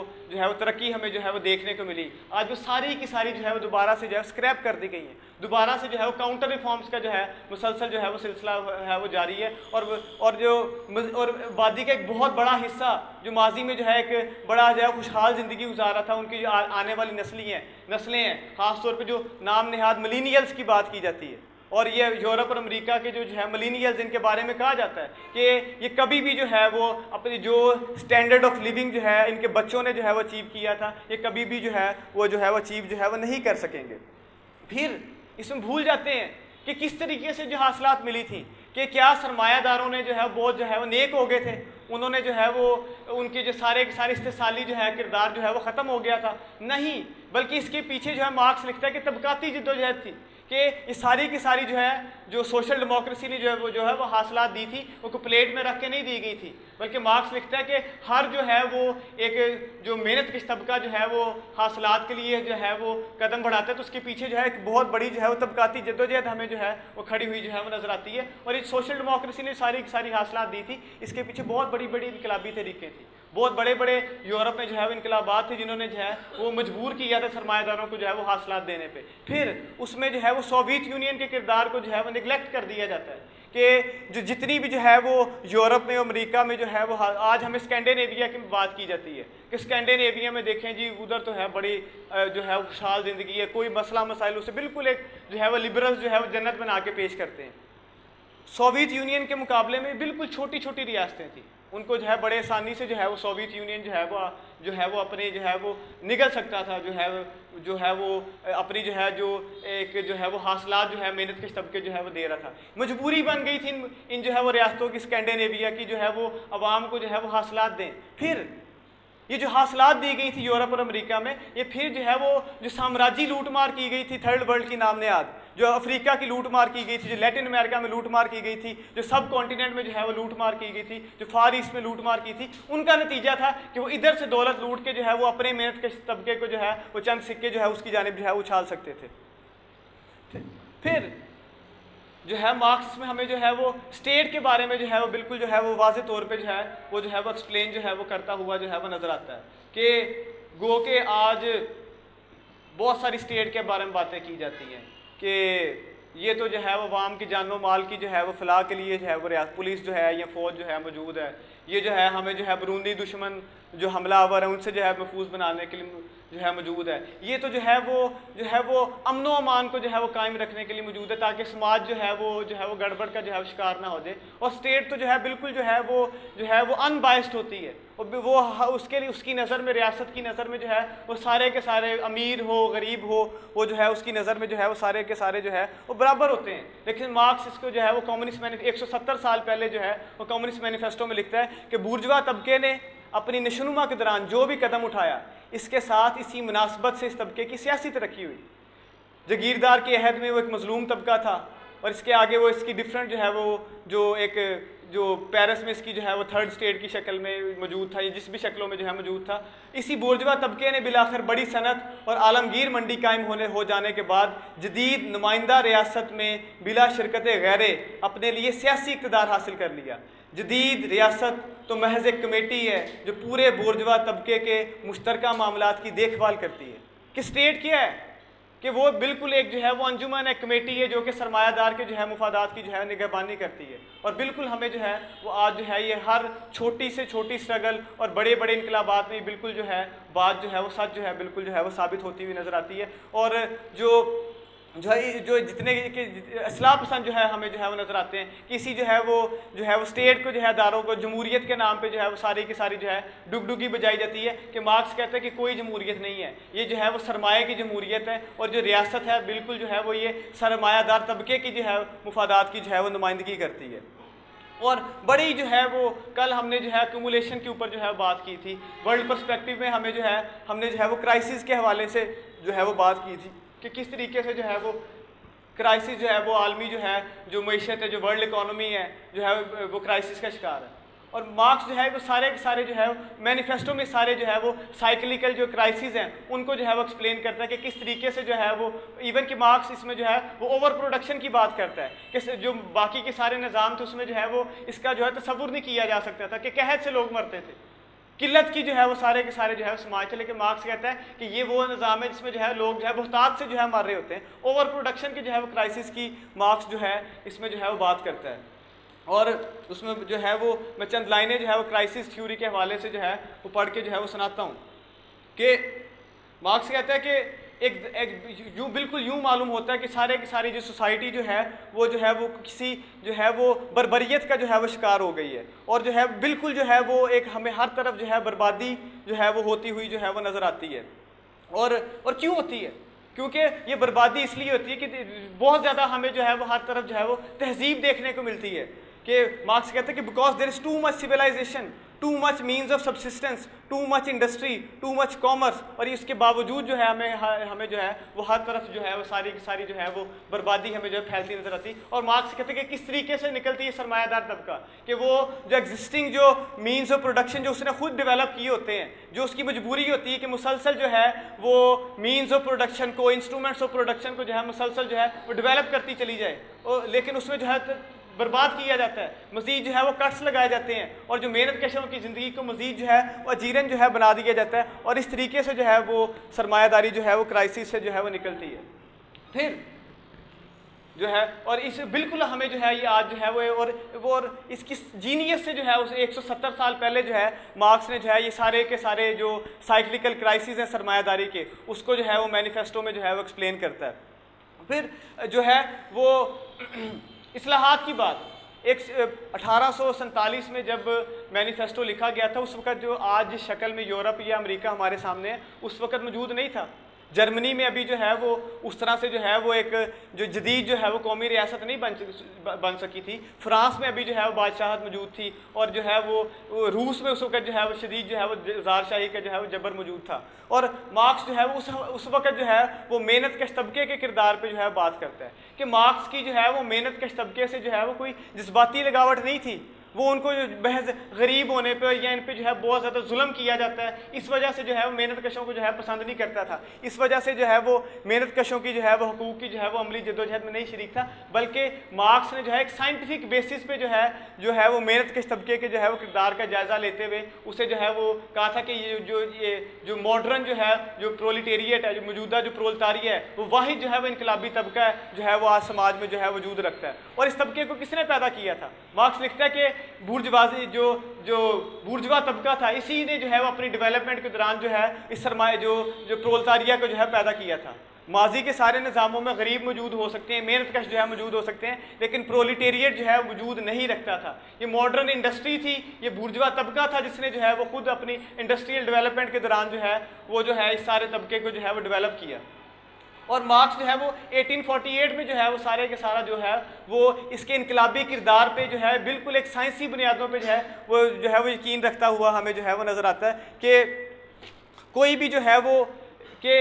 S1: तरक्की हमें जो है वो देखने को मिली, आज वो सारी की सारी जो है वो दोबारा से जो है स्क्रैप कर दी गई है। दोबारा से जो है वो काउंटर रिफॉर्म्स का जो है मुसलसल जो है वो सिलसिला है वो जारी है। और आबादी का एक बहुत बड़ा हिस्सा जो माजी में जो है एक बड़ा जो है खुशहाल ज़िंदगी गुजारा था, उनकी जो आने वाली नस्लें हैं, ख़ासतौर पर जो नाम नहाद मिलीनियल्स की बात की जाती है। और ये यूरोप और अमेरिका के जो है मिलीनियल्स, इनके बारे में कहा जाता है कि ये कभी भी जो है वो अपनी जो स्टैंडर्ड ऑफ लिविंग जो है इनके बच्चों ने जो है वो अचीव किया था, ये कभी भी जो है वो अचीव जो है वो नहीं कर सकेंगे। फिर इसमें भूल जाते हैं कि किस तरीके से जो हासिलात मिली थी, कि क्या सरमायादारों ने जो है बहुत जो है वो नेक हो गए थे, उन्होंने जो है वो उनके जो सारे इस्तेसाली जो है किरदार जो है वो ख़त्म हो गया था। नहीं, बल्कि इसके पीछे जो है मार्क्स लिखता है कि तबकाती जिद्दोजहद थी, कि ये सारी की सारी जो है जो सोशल डेमोक्रेसी ने जो है वो हासिलात दी थी वो प्लेट में रख के नहीं दी गई थी, बल्कि मार्क्स लिखता है कि हर जो है वो एक जो मेहनत किस तबका जो है वो हासिलात के लिए जो है वो कदम बढ़ाता है, तो उसके पीछे जो है एक बहुत बड़ी जो है वो तबकाती जद्दोजहद हमें जो है वो खड़ी हुई जो है वो नज़र आती है। और ये सोशल डेमोक्रेसी ने सारी की सारी हासिलात दी थी, इसके पीछे बहुत बड़ी बड़ी इनकलाबी तरीक़ें थी, बहुत बड़े बड़े यूरोप में जो है वो इनकलाबात थे जिन्होंने जो है वो मजबूर किया था सरमायादारों को जो है वो हासिलात देने पे। फिर उसमें जो है वो सोवियत यूनियन के किरदार को जो है वो निगलेक्ट कर दिया जाता है कि जो जितनी भी जो है वो यूरोप में अमेरिका में जो है वो आज हमें स्कैंडिनेविया की बात की जाती है कि स्कैंडिनेविया में देखें जी उधर तो है बड़ी जो है खुशहाल ज़िंदगी है, कोई मसला मसाइल उसे बिल्कुल एक जो है वो लिबरल्स जो है वो जन्नत बना के पेश करते हैं। सोवियत यूनियन के मुकाबले में बिल्कुल छोटी छोटी रियासतें थी, उनको जो है बड़े आसानी से जो है वो सोवियत यूनियन जो है वो अपने जो है वो निगल सकता था, जो है वो अपनी जो है एक जो है वो हासिलात जो है मेहनत के तबके जो है वो दे रहा था। मजबूरी बन गई थी इन जो है वो रियासतों की स्कैंडिनेविया की जो है वो अवाम को जो है वो हासिलात दें। फिर ये जो हासिलात दी गई थी यूरोप और अमेरिका में, ये फिर जो है वो जो साम्राज्य लूटमार की गई थी थर्ड वर्ल्ड की नाम नेहाद, जो अफ्रीका की लूटमार की गई थी, जो लैटिन अमेरिका में लूटमार की गई थी, जो सब कॉन्टिनेंट में जो है वो लूटमार की गई थी, जो फार ईस्ट में लूटमार की थी, उनका नतीजा था कि वो इधर से दौलत लूट के जो है वो अपने मेहनत के तबके को जो है वो चंद सिक्के जो है उसकी जानिब जो है उछाल सकते थे। फिर जो है मार्क्स में हमें जो है वो स्टेट के बारे में जो है वो बिल्कुल जो है वो वाज़े तौर पे जो है वो एक्सप्लेन जो है वो करता हुआ जो है वो नज़र आता है कि गो के आज बहुत सारी स्टेट के बारे में बातें की जाती हैं कि ये तो जो है वो अवाम की जानो माल की जो है वो फलाह के लिए जो है वो पुलिस जो है या फ़ौज जो है मौजूद है, ये जो है हमें जो है बरूनी दुश्मन जो हमलावर है उनसे जो है महफूज बनाने के लिए जो है मौजूद है, ये तो जो है वो अमनो अमान को जो है वो कायम रखने के लिए मौजूद है ताकि समाज जो है वो गड़बड़ का जो है शिकार ना हो जाए। और स्टेट तो जो है बिल्कुल जो है वो अनबायस्ड होती है, और वो उसके लिए उसकी नज़र में रियासत की नज़र में जो है वो सारे के सारे अमीर हो गरीब हो वो जो है उसकी नज़र में जो है वो सारे के सारे जो है वो बराबर होते हैं। लेकिन मार्क्स इसको जो है वो कम्युनिस्ट 170 साल पहले जो है वो कम्युनिस्ट मैनिफेस्टो में लिखता है कि बुर्जुआ तबके ने अपनी नशोनुमा के दौरान जो भी कदम उठाया इसके साथ इसी मुनासबत से इस तबके की सियासी तरक्की हुई। जगीरदार के अहद में वो एक मजलूम तबका था और इसके आगे वो इसकी डिफरेंट जो है वो जो पेरिस में इसकी जो है वो थर्ड स्टेट की शक्ल में मौजूद था, जिस भी शक्लों में जो है मौजूद था। इसी बुर्जुआ तबके ने बिलाखिर बड़ी सनत और आलमगीर मंडी कायम हो जाने के बाद जदीद नुमाइंदा रियासत में बिला शिरकत गैरे अपने लिए सियासी इक़्तिदार हासिल कर लिया। जदीद रियासत तो महज एक कमेटी है जो पूरे बुर्जुआ तबके के मुश्तरका मामलात की देखभाल करती है। कि स्टेट क्या है कि वो बिल्कुल एक जो है वो अंजुमन एक कमेटी है जो कि सरमायादार के जो है मुफादात की जो है निगहबानी करती है। और बिल्कुल हमें जो है वो आज जो है ये हर छोटी से छोटी स्ट्रगल और बड़े बड़े इनकलाबात में बिल्कुल जो है बात जो है वो सच जो है बिल्कुल जो है वो साबित होती हुई नज़र आती है। और जो जितने इस्लाह पसंद जो है हमें जो है वो नज़र आते हैं कि इसी जो है वो स्टेट को जो है दारों को जमहूरियत के नाम पे जो है वो सारी की सारी जो है डुगडुगी बजाई जाती है कि मार्क्स कहते हैं कि कोई जमहूरियत नहीं है, ये जो है वो सरमाए की जमहूरियत है। और जो रियासत है बिल्कुल जो है वो ये सरमायादार तबके की जो है मुफादात की जो है वो नुमाइंदगी करती है। और बड़ी जो है वो कल हमने जो है एक्यूमुलेशन के ऊपर जो है बात की थी, वर्ल्ड पर्सपेक्टिव में हमने जो है वो क्राइसिस के हवाले से जो है वो बात की थी कि किस तरीके से जो है वो क्राइसिस जो है वो आलमी जो मईशत है, जो वर्ल्ड इकोनॉमी है जो है वो क्राइसिस का शिकार है। और मार्क्स जो है वो सारे के सारे जो है मैनिफेस्टो में सारे जो है वो साइक्लिकल जो क्राइसिस हैं उनको जो है वो एक्सप्लेन करता है कि किस तरीके से जो है वो इवन कि मार्क्स इसमें जो है वो ओवर प्रोडक्शन की बात करता है कि जो बाकी के सारे निज़ाम थे उसमें जो है वो इसका जो है तसव्वुर नहीं किया जा सकता था कि कहत से लोग मरते थे, किल्लत की जो है वो सारे के सारे जो है समाज थे। लेकिन मार्क्स कहता है कि ये वो निज़ाम है जिसमें जो है लोग जो है बहुतात से जो है मर रहे होते हैं। ओवर प्रोडक्शन की जो है वो क्राइसिस की मार्क्स जो है इसमें जो है वो बात करता है। और उसमें जो है वो मैं चंद लाइनें जो है वो क्राइसिस थ्योरी के हवाले से जो है वो पढ़ के जो है वो सुनाता हूँ कि मार्क्स कहता है कि एक यूँ बिल्कुल यूँ मालूम होता है कि सारे की सारी जो सोसाइटी जो है वो किसी जो है वो बर्बरियत का जो है वो शिकार हो गई है और जो है बिल्कुल जो है वो एक हमें हर तरफ जो है बर्बादी जो है वो होती हुई जो है वो नज़र आती है। और क्यों होती है? क्योंकि ये बर्बादी इसलिए होती है कि बहुत ज़्यादा हमें जो है वो हर तरफ जो है वो तहजीब देखने को मिलती है कि मार्क्स कहते हैं कि because there is too much civilisation, too much means of subsistence, too much industry, too much commerce, और इसके बावजूद जो है हमें जो है वो हर तरफ जो है वो सारी की सारी जो है वो बर्बादी हमें जो है फैलती नजर आती। और मार्क्स कहते हैं कि किस तरीके से निकलती है सरमायादार तबका कि वो जो एग्जिस्टिंग जो मीन्स ऑफ प्रोडक्शन जो उसने खुद डेवलप किए होते हैं, जो उसकी मजबूरी होती है कि मुसलसल जो है वो मीन्स ऑफ प्रोडक्शन को, इंस्ट्रूमेंट्स ऑफ प्रोडक्शन को जो है मुसलसल जो है वो डेवलप करती चली जाए, और लेकिन उसमें जो है बर्बाद किया जाता है, मज़ीद जो है वो कट्स लगाए जाते हैं और जो मेहनत कशों की ज़िंदगी को मज़ीद जो है वो अजीरन जो है बना दिया जाता है। और इस तरीके से जो है वो सरमायादारी जो है वो क्राइसिस से जो है वो निकलती है। फिर जो है और इस बिल्कुल हमें जो है ये आज जो है वो और इसकी जीनियस से जो है उस 170 साल पहले जो है मार्क्स ने जो है ये सारे के सारे जो साइक्लिकल क्राइसिस हैं सरमायादारी के, उसको जो है वो मैनिफेस्टो में जो है वो एक्सप्लेन करता है। फिर जो है वो इस्लाहात की बात 1847 में जब मैनिफेस्टो लिखा गया था, उस वक़्त जो आज जिस शक्ल में यूरोप या अमेरिका हमारे सामने है उस वक़्त मौजूद नहीं था। जर्मनी में अभी जो है वो उस तरह से जो है वो एक जो जदीद जो है वो कौमी रियासत नहीं बन सकी थी। फ्रांस में अभी जो है वो बादशाहत मौजूद थी और जो है वो रूस में उस वक़्त जो है वो शदीद जो है वो ज़ारशाही का जो है वो जबर मौजूद था। और मार्क्स जो है वो उस वक़्त जो है वो मेहनत कश तबके के किरदार पे जो है बात करता है कि मार्क्स की जो है वो मेहनत कश तबके से जो है वो कोई जज्बाती लगावट नहीं थी, वो उनको जो बहज गरीब होने पे या इन पे जो है बहुत ज़्यादा जुल्म किया जाता है, इस वजह से जो है वो मेहनत कशों को जो है पसंद नहीं करता था। इस वजह से जो है वो मेहनत कशों की जो है वो हकूक़ की जो है वो अमली जद्दोजहद में नहीं शरीक था, बल्कि मार्क्स ने जो है एक साइंटिफिक बेसिस पे जो है वो मेहनत कश तबके के जो है वो किरदार का जायज़ा लेते हुए उसे जो है वो कहा था कि ये जो मॉडर्न जो है जो प्रोलिटेरिएट है, जो मौजूदा जो प्रोलतारिया है, वो वाहिद जो है वो इनकलाबी तबका है जो है वो आज समाज में जो है वजूद रखता है। और इस तबके को किसने पैदा किया था? मार्क्स लिखता है कि बूर्जवाजी जो बूर्जवा तबका था, इसी ने जो है वो अपनी डेवलपमेंट के दौरान जो है इस सरमाए जो प्रोलतारिया को जो है पैदा किया था। माजी के सारे निज़ामों में गरीब मौजूद हो सकते हैं, मेहनत कश जो है मौजूद हो सकते हैं, लेकिन प्रोलिटेरिएट जो है वजूद नहीं रखता था। ये मॉडर्न इंडस्ट्री थी, ये बूर्जवा तबका था जिसने जो है वो खुद अपनी इंडस्ट्रियल डेवलपमेंट के दौरान जो है वो जो है इस सारे तबके को जो है वो डेवलप किया। और मार्क्स जो है वो 1848 में जो है वो सारे के सारा जो है वो इसके इनकलाबी किरदार पे जो है बिल्कुल एक साइंसी बुनियादों पे जो है वो यकीन रखता हुआ हमें जो है वो नज़र आता है कि कोई भी जो है वो कि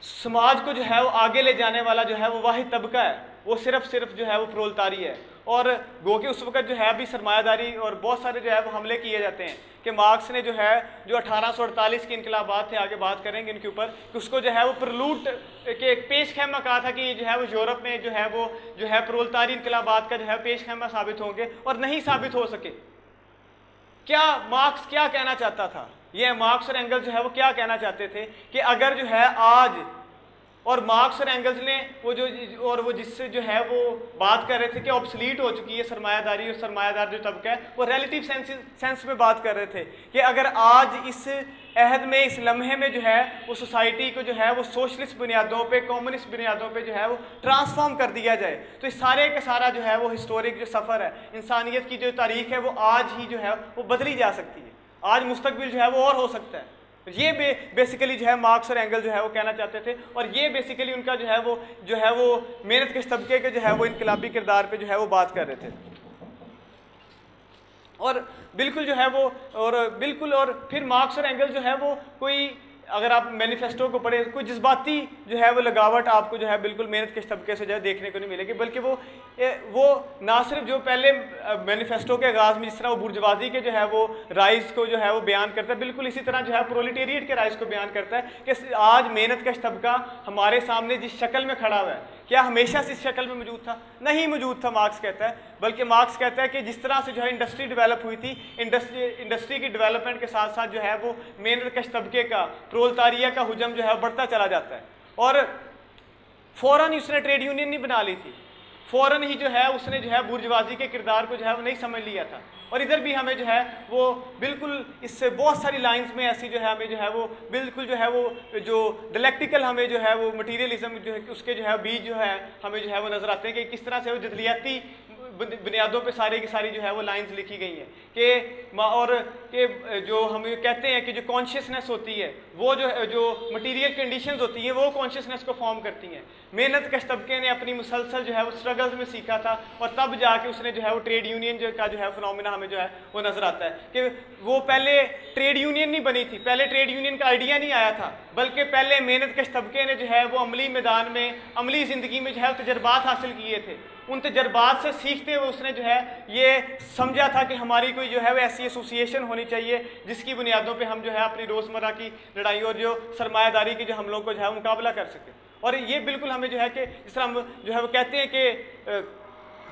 S1: समाज को जो है वो आगे ले जाने वाला जो है वो वाहिद तबका है, वो सिर्फ जो है वो प्रोलतारी है। और गो के उस वक़्त जो है अभी सरमायादारी और बहुत सारे जो है वो हमले किए जाते हैं कि मार्क्स ने जो 1848 के इनकलाबात थे, आगे बात करेंगे इनके ऊपर, कि उसको जो है वो प्रलूट के एक पेश खैमा कहा था कि जो है वो यूरोप में जो है प्रोलतारी इनकलाबात का जो है पेश खैमा साबित होंगे, और नहीं साबित हो सके। क्या मार्क्स क्या कहना चाहता था? ये मार्क्स और एंगल्स जो है वो क्या कहना चाहते थे कि अगर जो है आज, और मार्क्स और एंगल्स ने वो जिससे जो है वो बात कर रहे थे कि ऑब्सलीट हो चुकी है सरमायादारी, और सरमायादार जो तबका है वो रिलेटिव सेंस में बात कर रहे थे कि अगर आज इस अहद में, इस लम्हे में जो है वो सोसाइटी को जो है वो सोशलिस्ट बुनियादों पे, कम्युनिस्ट बुनियादों पे जो है वो ट्रांसफॉर्म कर दिया जाए, तो इस सारे का सारा जो है वो हिस्टोरिक जो सफ़र है, इंसानियत की जो तारीख है, वो आज ही जो है वो बदली जा सकती है। आज मुस्तकबिल जो है वो और हो सकता है। ये बेसिकली जो है मार्क्स और एंगल जो है वो कहना चाहते थे, और ये बेसिकली उनका जो है वो मेहनत के तबके के जो है वो इनकलाबी किरदार पे जो है वो बात कर रहे थे। और बिल्कुल जो है वो, और बिल्कुल, और फिर मार्क्स और एंगल्स जो है वो कोई, अगर आप मैनिफेस्टो को पढ़े, कोई जज्बाती जो है वो लगावट आपको जो है बिल्कुल मेहनत के तबके से जो है देखने को नहीं मिलेगी, बल्कि वो ना सिर्फ जो पहले मैनिफेस्टो के आगाज़ में जिस तरह वो बुर्जवाजी के जो है वो राइज को जो है वो बयान करता है, बिल्कुल इसी तरह जो है प्रोलेटेरिएट के राइज को बयान करता है कि आज मेहनत का तबका हमारे सामने जिस शक्ल में खड़ा हुआ है, क्या हमेशा से इस शक्ल में मौजूद था? नहीं मौजूद था, मार्क्स कहता है। बल्कि मार्क्स कहता है कि जिस तरह से जो है इंडस्ट्री डेवलप हुई थी, इंडस्ट्री की डेवलपमेंट के साथ साथ जो है वो मेहनत कश तबके का, प्रोलेटारिया का हुजम जो है बढ़ता चला जाता है। और फ़ौरन ही उसने ट्रेड यूनियन नहीं बना ली थी, फ़ौरन ही जो है उसने जो है बुर्जवाजी के किरदार को जो है वो नहीं समझ लिया था। और इधर भी हमें जो है वो बिल्कुल इससे बहुत सारी लाइंस में ऐसी जो है हमें जो है वो बिल्कुल जो है वो जो डायलेक्टिकल हमें जो है वो मटीरियलिज्म जो है उसके जो है बीज जो है हमें जो है वो नज़र आते हैं कि किस तरह से वो जदलियाती बुनियादों पे सारी की सारी जो है वो लाइंस लिखी गई हैं कि और कि जो हम कहते हैं कि जो कॉन्शियसनेस होती है वो जो मटीरियल कंडीशंस होती हैं वो कॉन्शियसनेस को फॉर्म करती हैं। मेहनत कश तबके ने अपनी मुसलसल जो है वो स्ट्रगल्स में सीखा था और तब जाके उसने जो है वो ट्रेड यूनियन का जो है फिनोमेना हमें जो है वो नज़र आता है कि वो पहले ट्रेड यूनियन नहीं बनी थी, पहले ट्रेड यूनियन का आइडिया नहीं आया था, बल्कि पहले मेहनत कश तबके ने जो है वो अमली मैदान में, अमली ज़िंदगी में जो है तजर्बात हासिल किए थे। उन तजर्बात से सीखते हुए उसने जो है ये समझा था कि हमारी कोई जो है वो ऐसी एसोसिएशन होनी चाहिए जिसकी बुनियादों पे हम जो है अपनी रोज़मर्रा की लड़ाई और जो सरमायादारी के जो हमलों को जो है मुकाबला कर सकें। और ये बिल्कुल हमें जो है कि जिस तरह हम जो है वो कहते हैं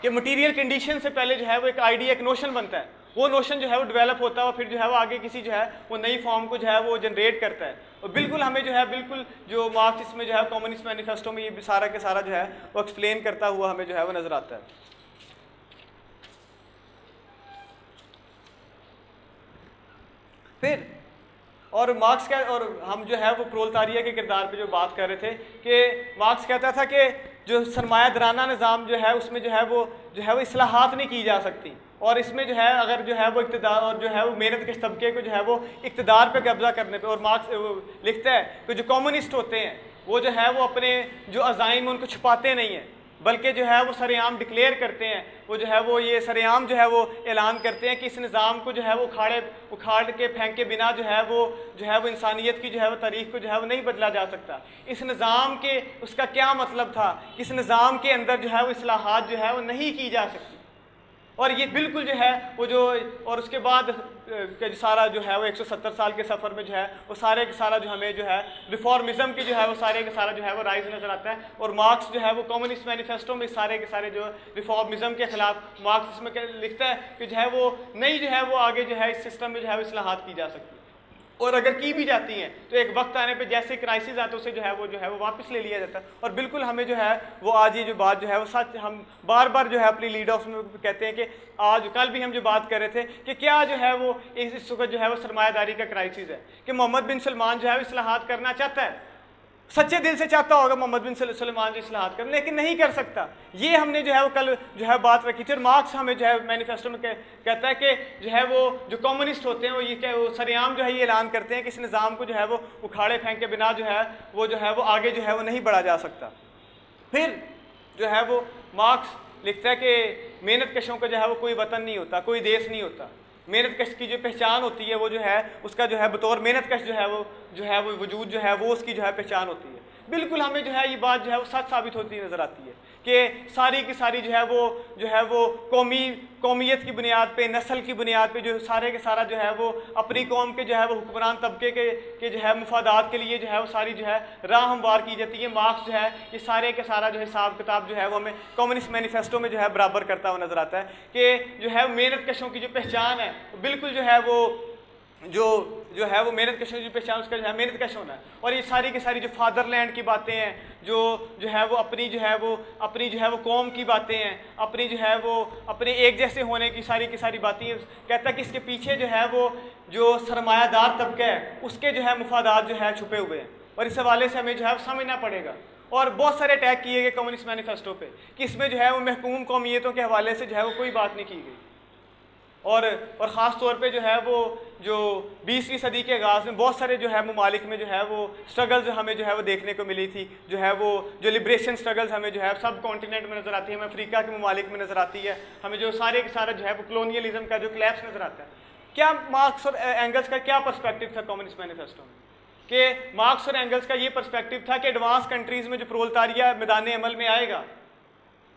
S1: कि मटीरियल कंडीशन से पहले जो है वो एक आइडिया, एक नोशन बनता है, वो नोशन जो है वो डेवलप होता है और फिर जो है वो आगे किसी जो है वो नई फॉर्म को जो है वो जनरेट करता है। और बिल्कुल हमें जो है बिल्कुल जो मार्क्स इसमें जो है कम्युनिस्ट मैनिफेस्टो में ये सारा के सारा जो है वो एक्सप्लेन करता हुआ हमें जो है वो नज़र आता है। फिर और मार्क्स का, और हम जो है वो प्रोलेटारिया के किरदार पे जो बात कर रहे थे कि मार्क्स कहता था कि जो सरमायादाराना निज़ाम जो है उसमें जो है वो इस्लाहात नहीं की जा सकती, और इसमें जो है अगर जो है वो इक़्तिदार और जो है वो मेहनत के तबके को जो है वो इक़्तिदार पे कब्जा करने पे, और मार्क्स लिखता है कि जो कम्युनिस्ट होते हैं वो जो है वो अपने जो अज़ाइम उनको छुपाते नहीं हैं, बल्कि जो है वो सरेआम डिक्लेयर करते हैं, वो जो है वो ये सरेआम जो है वो ऐलान करते हैं कि इस निज़ाम को जो है वो उखाड़ के फेंक के बिना जो है वो इंसानियत की जो है वो तारीख को जो है वो नहीं बदला जा सकता। इस निज़ाम के उसका क्या मतलब था, इस निज़ाम के अंदर जो है वो इस्लाहात जो है वो नहीं की जा सकती। और ये बिल्कुल जो है वो जो, और उसके बाद सारा जो है वो 170 साल के सफ़र में जो है वो सारे का सारा जो हमें जो है रिफॉर्मिज्म की जो है वो सारे का सारा जो है वो राइज नज़र आता है। और मार्क्स जो है वो कम्युनिस्ट मैनिफेस्टो में सारे के सारे जो रिफॉर्मिज्म के खिलाफ मार्क्स इसमें लिखता है कि जो है वो नई जो है वो आगे जो है इस सिस्टम में जो है वो इस्लाहात की जा सकती है, और अगर की भी जाती हैं तो एक वक्त आने पे जैसे क्राइसिस आते उसे जो है वो वापस ले लिया जाता है। और बिल्कुल हमें जो है वो आज ये जो बात जो है वो सच हम बार बार जो है अपनी लीडर्स में कहते हैं कि आज कल भी हम जो बात कर रहे थे कि क्या जो है वो इस वक्त जो है वो सरमायादारी का क्राइसिस है कि मोहम्मद बिन सलमान जो है इस्लाहात करना चाहता है, सच्चे दिल से चाहता होगा मोहम्मद बिन सलमान जो इस्लाहात कर, लेकिन नहीं कर सकता। ये हमने जो है वो कल जो है बात रखी थी। और मार्क्स हमें जो है मैनिफेस्टो में कहता है कि जो है वो जो कम्युनिस्ट होते हैं वो ये वो सरेआम जो है ये ऐलान करते हैं कि इस निज़ाम को जो है वो उखाड़े फेंक के बिना जो है वो आगे जो है वो नहीं बढ़ा जा सकता। फिर जो है वो मार्क्स लिखता है कि मेहनत कशों का जो है वो कोई वतन नहीं होता, कोई देश नहीं होता। मेहनत कश की जो पहचान होती है वो जो है उसका जो है बतौर मेहनत कश जो है वो वजूद जो है वो उसकी जो है पहचान होती है। बिल्कुल हमें जो है ये बात जो है वो सच साबित होती नज़र आती है कि सारी की सारी जो है वो कौमियत की बुनियाद पे, नस्ल की बुनियाद पे जो सारे के सारा जो है वो अपनी कौम के जो है वो हुक्मरान तबके के जो है मुफादात के लिए जो है वो सारी जो है राह हमवार की जाती है। मार्क्स जो है ये सारे के सारा जो हिसाब किताब जो है वो हमें कम्युनिस्ट मैनिफेस्टो में जो है बराबर करता हुआ नज़र आता है कि जो है मेहनत कशों की जो पहचान है बिल्कुल जो है वो जो है वो मेहनत कशों की पहचान उसका जो है मेहनत कश होना है। और ये सारी की सारी जो फादरलैंड की बातें हैं, जो है वो अपनी जो है वो कौम की बातें हैं, अपनी जो है वो अपने एक जैसे होने की सारी बातें हैं। कहता है कि इसके पीछे जो है वो जो सरमायादार तबका है उसके जो है मुफादात जो है छुपे हुए हैं, और इस हवाले से हमें जो है समझना पड़ेगा। और बहुत सारे अटैक किए गए कम्युनिस्ट मैनिफेस्टो पे कि इसमें जो है वो महकूम कौमियतों के हवाले से जो है वो कोई बात नहीं की गई। और ख़ास तौर पे जो है वो जो 20वीं सदी के आगाज़ में बहुत सारे जो है ममालिक में जो है वो स्ट्रगल्स हमें जो है वो देखने को मिली थी, जो है वो जो लिब्रेशन स्ट्रगल्स हमें जो है सब कॉन्टिनेंट में नज़र आती है, हमें अफ्रीका के ममालिक में नज़र आती है, हमें जो सारे के सारा जो है वो कॉलोनियलिज्म का जो क्लैप्स नज़र आता है। क्या मार्क्स और एंगल्स का क्या पर्सपेक्टिव था कम्युनिस्ट मैनिफेस्टो में? कि मार्क्स और एंगल्स का ये पर्सपेक्टिव था कि एडवांस कंट्रीज़ में जो प्रोलेटारिया मैदान अमल में आएगा,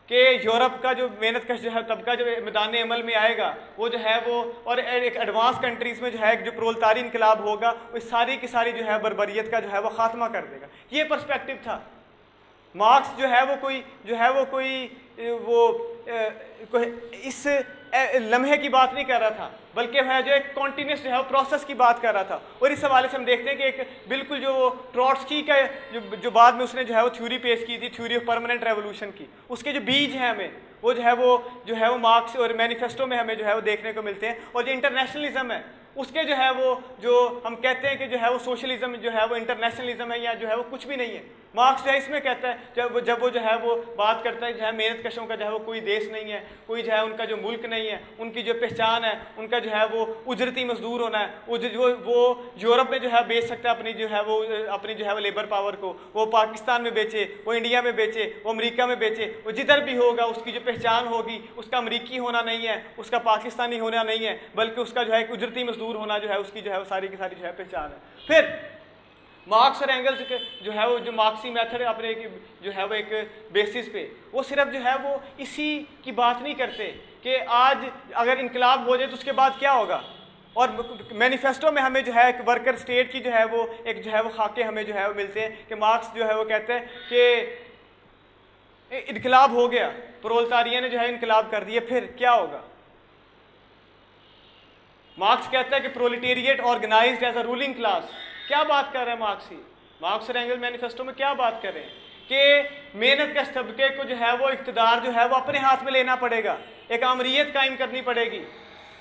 S1: कि यूरोप का जो मेहनत कश जो है तबका जो मैदान अमल में आएगा वो जो है वो, और एक एडवांस कंट्रीज़ में जो है जो प्रोलेटारी इनकलाब होगा वो सारी की सारी जो है बर्बरियत का जो है वो ख़ात्मा कर देगा। ये पर्सपेक्टिव था। मार्क्स जो है वो कोई इस लम्हे की बात नहीं कर रहा था, बल्कि वह जो एक कॉन्टीन्यूस जो है प्रोसेस की बात कर रहा था। और इस हवाले से हम देखते हैं कि एक बिल्कुल जो ट्रॉट्स्की का जो बाद में उसने जो है वो थ्योरी पेश की थी, थ्योरी ऑफ परमानेंट रेवोल्यूशन की, उसके जो बीज हैं हमें वो जो है वो मार्क्स और मैनिफेस्टो में हमें जो है वो देखने को मिलते हैं। और जो इंटरनेशनलिज्म है उसके जो है वो जो हम कहते हैं कि जो है वो सोशलिज्म जो है वो इंटरनेशनलिज्म है या जो है वो कुछ भी नहीं है। मार्क्स जो है इसमें कहता है जब वो जो है वो बात करता है जो है मेहनत कशों का जो है वो कोई देश नहीं है, कोई जो है उनका जो मुल्क नहीं है, उनकी जो पहचान है उनका जो है वो उजरती मजदूर होना है। वो यूरोप में जो है बेच सकता है अपनी जो है वो लेबर पावर को, वो पाकिस्तान में बेचे, वो इंडिया में बेचे, वो अमेरिका में बेचे, वो जिधर भी होगा उसकी जो पहचान होगी उसका अमरीकी होना नहीं है, उसका पाकिस्तानी होना नहीं है, बल्कि उसका जो है एक उजरती मजदूर होना जो है उसकी जो है वो सारी की सारी जो है पहचान है। फिर मार्क्स और एंगल्स जो है वो जो मार्क्सी मेथड है अपने जो है वो एक बेसिस पे वो सिर्फ जो है वो इसी की बात नहीं करते कि आज अगर इनकलाब हो जाए तो उसके बाद क्या होगा। और मैनिफेस्टो में हमें जो है एक वर्कर स्टेट की जो है वो एक जो है वो खाके हमें जो है वो मिलते हैं कि मार्क्स जो है वो कहते हैं कि इनकलाब हो गया, प्रोलेटारिया ने जो है इनकलाब कर दिया, फिर क्या होगा। मार्क्स कहता है कि proletariat organised as a ruling class. क्या बात कर रहे हैं मार्क्स और एंगल्स मैनिफेस्टो में क्या बात कर रहे हैं कि मेहनत के तबके को जो है वो इक़्तिदार जो है वो अपने हाथ में लेना पड़ेगा, एक आमरीत कायम करनी पड़ेगी।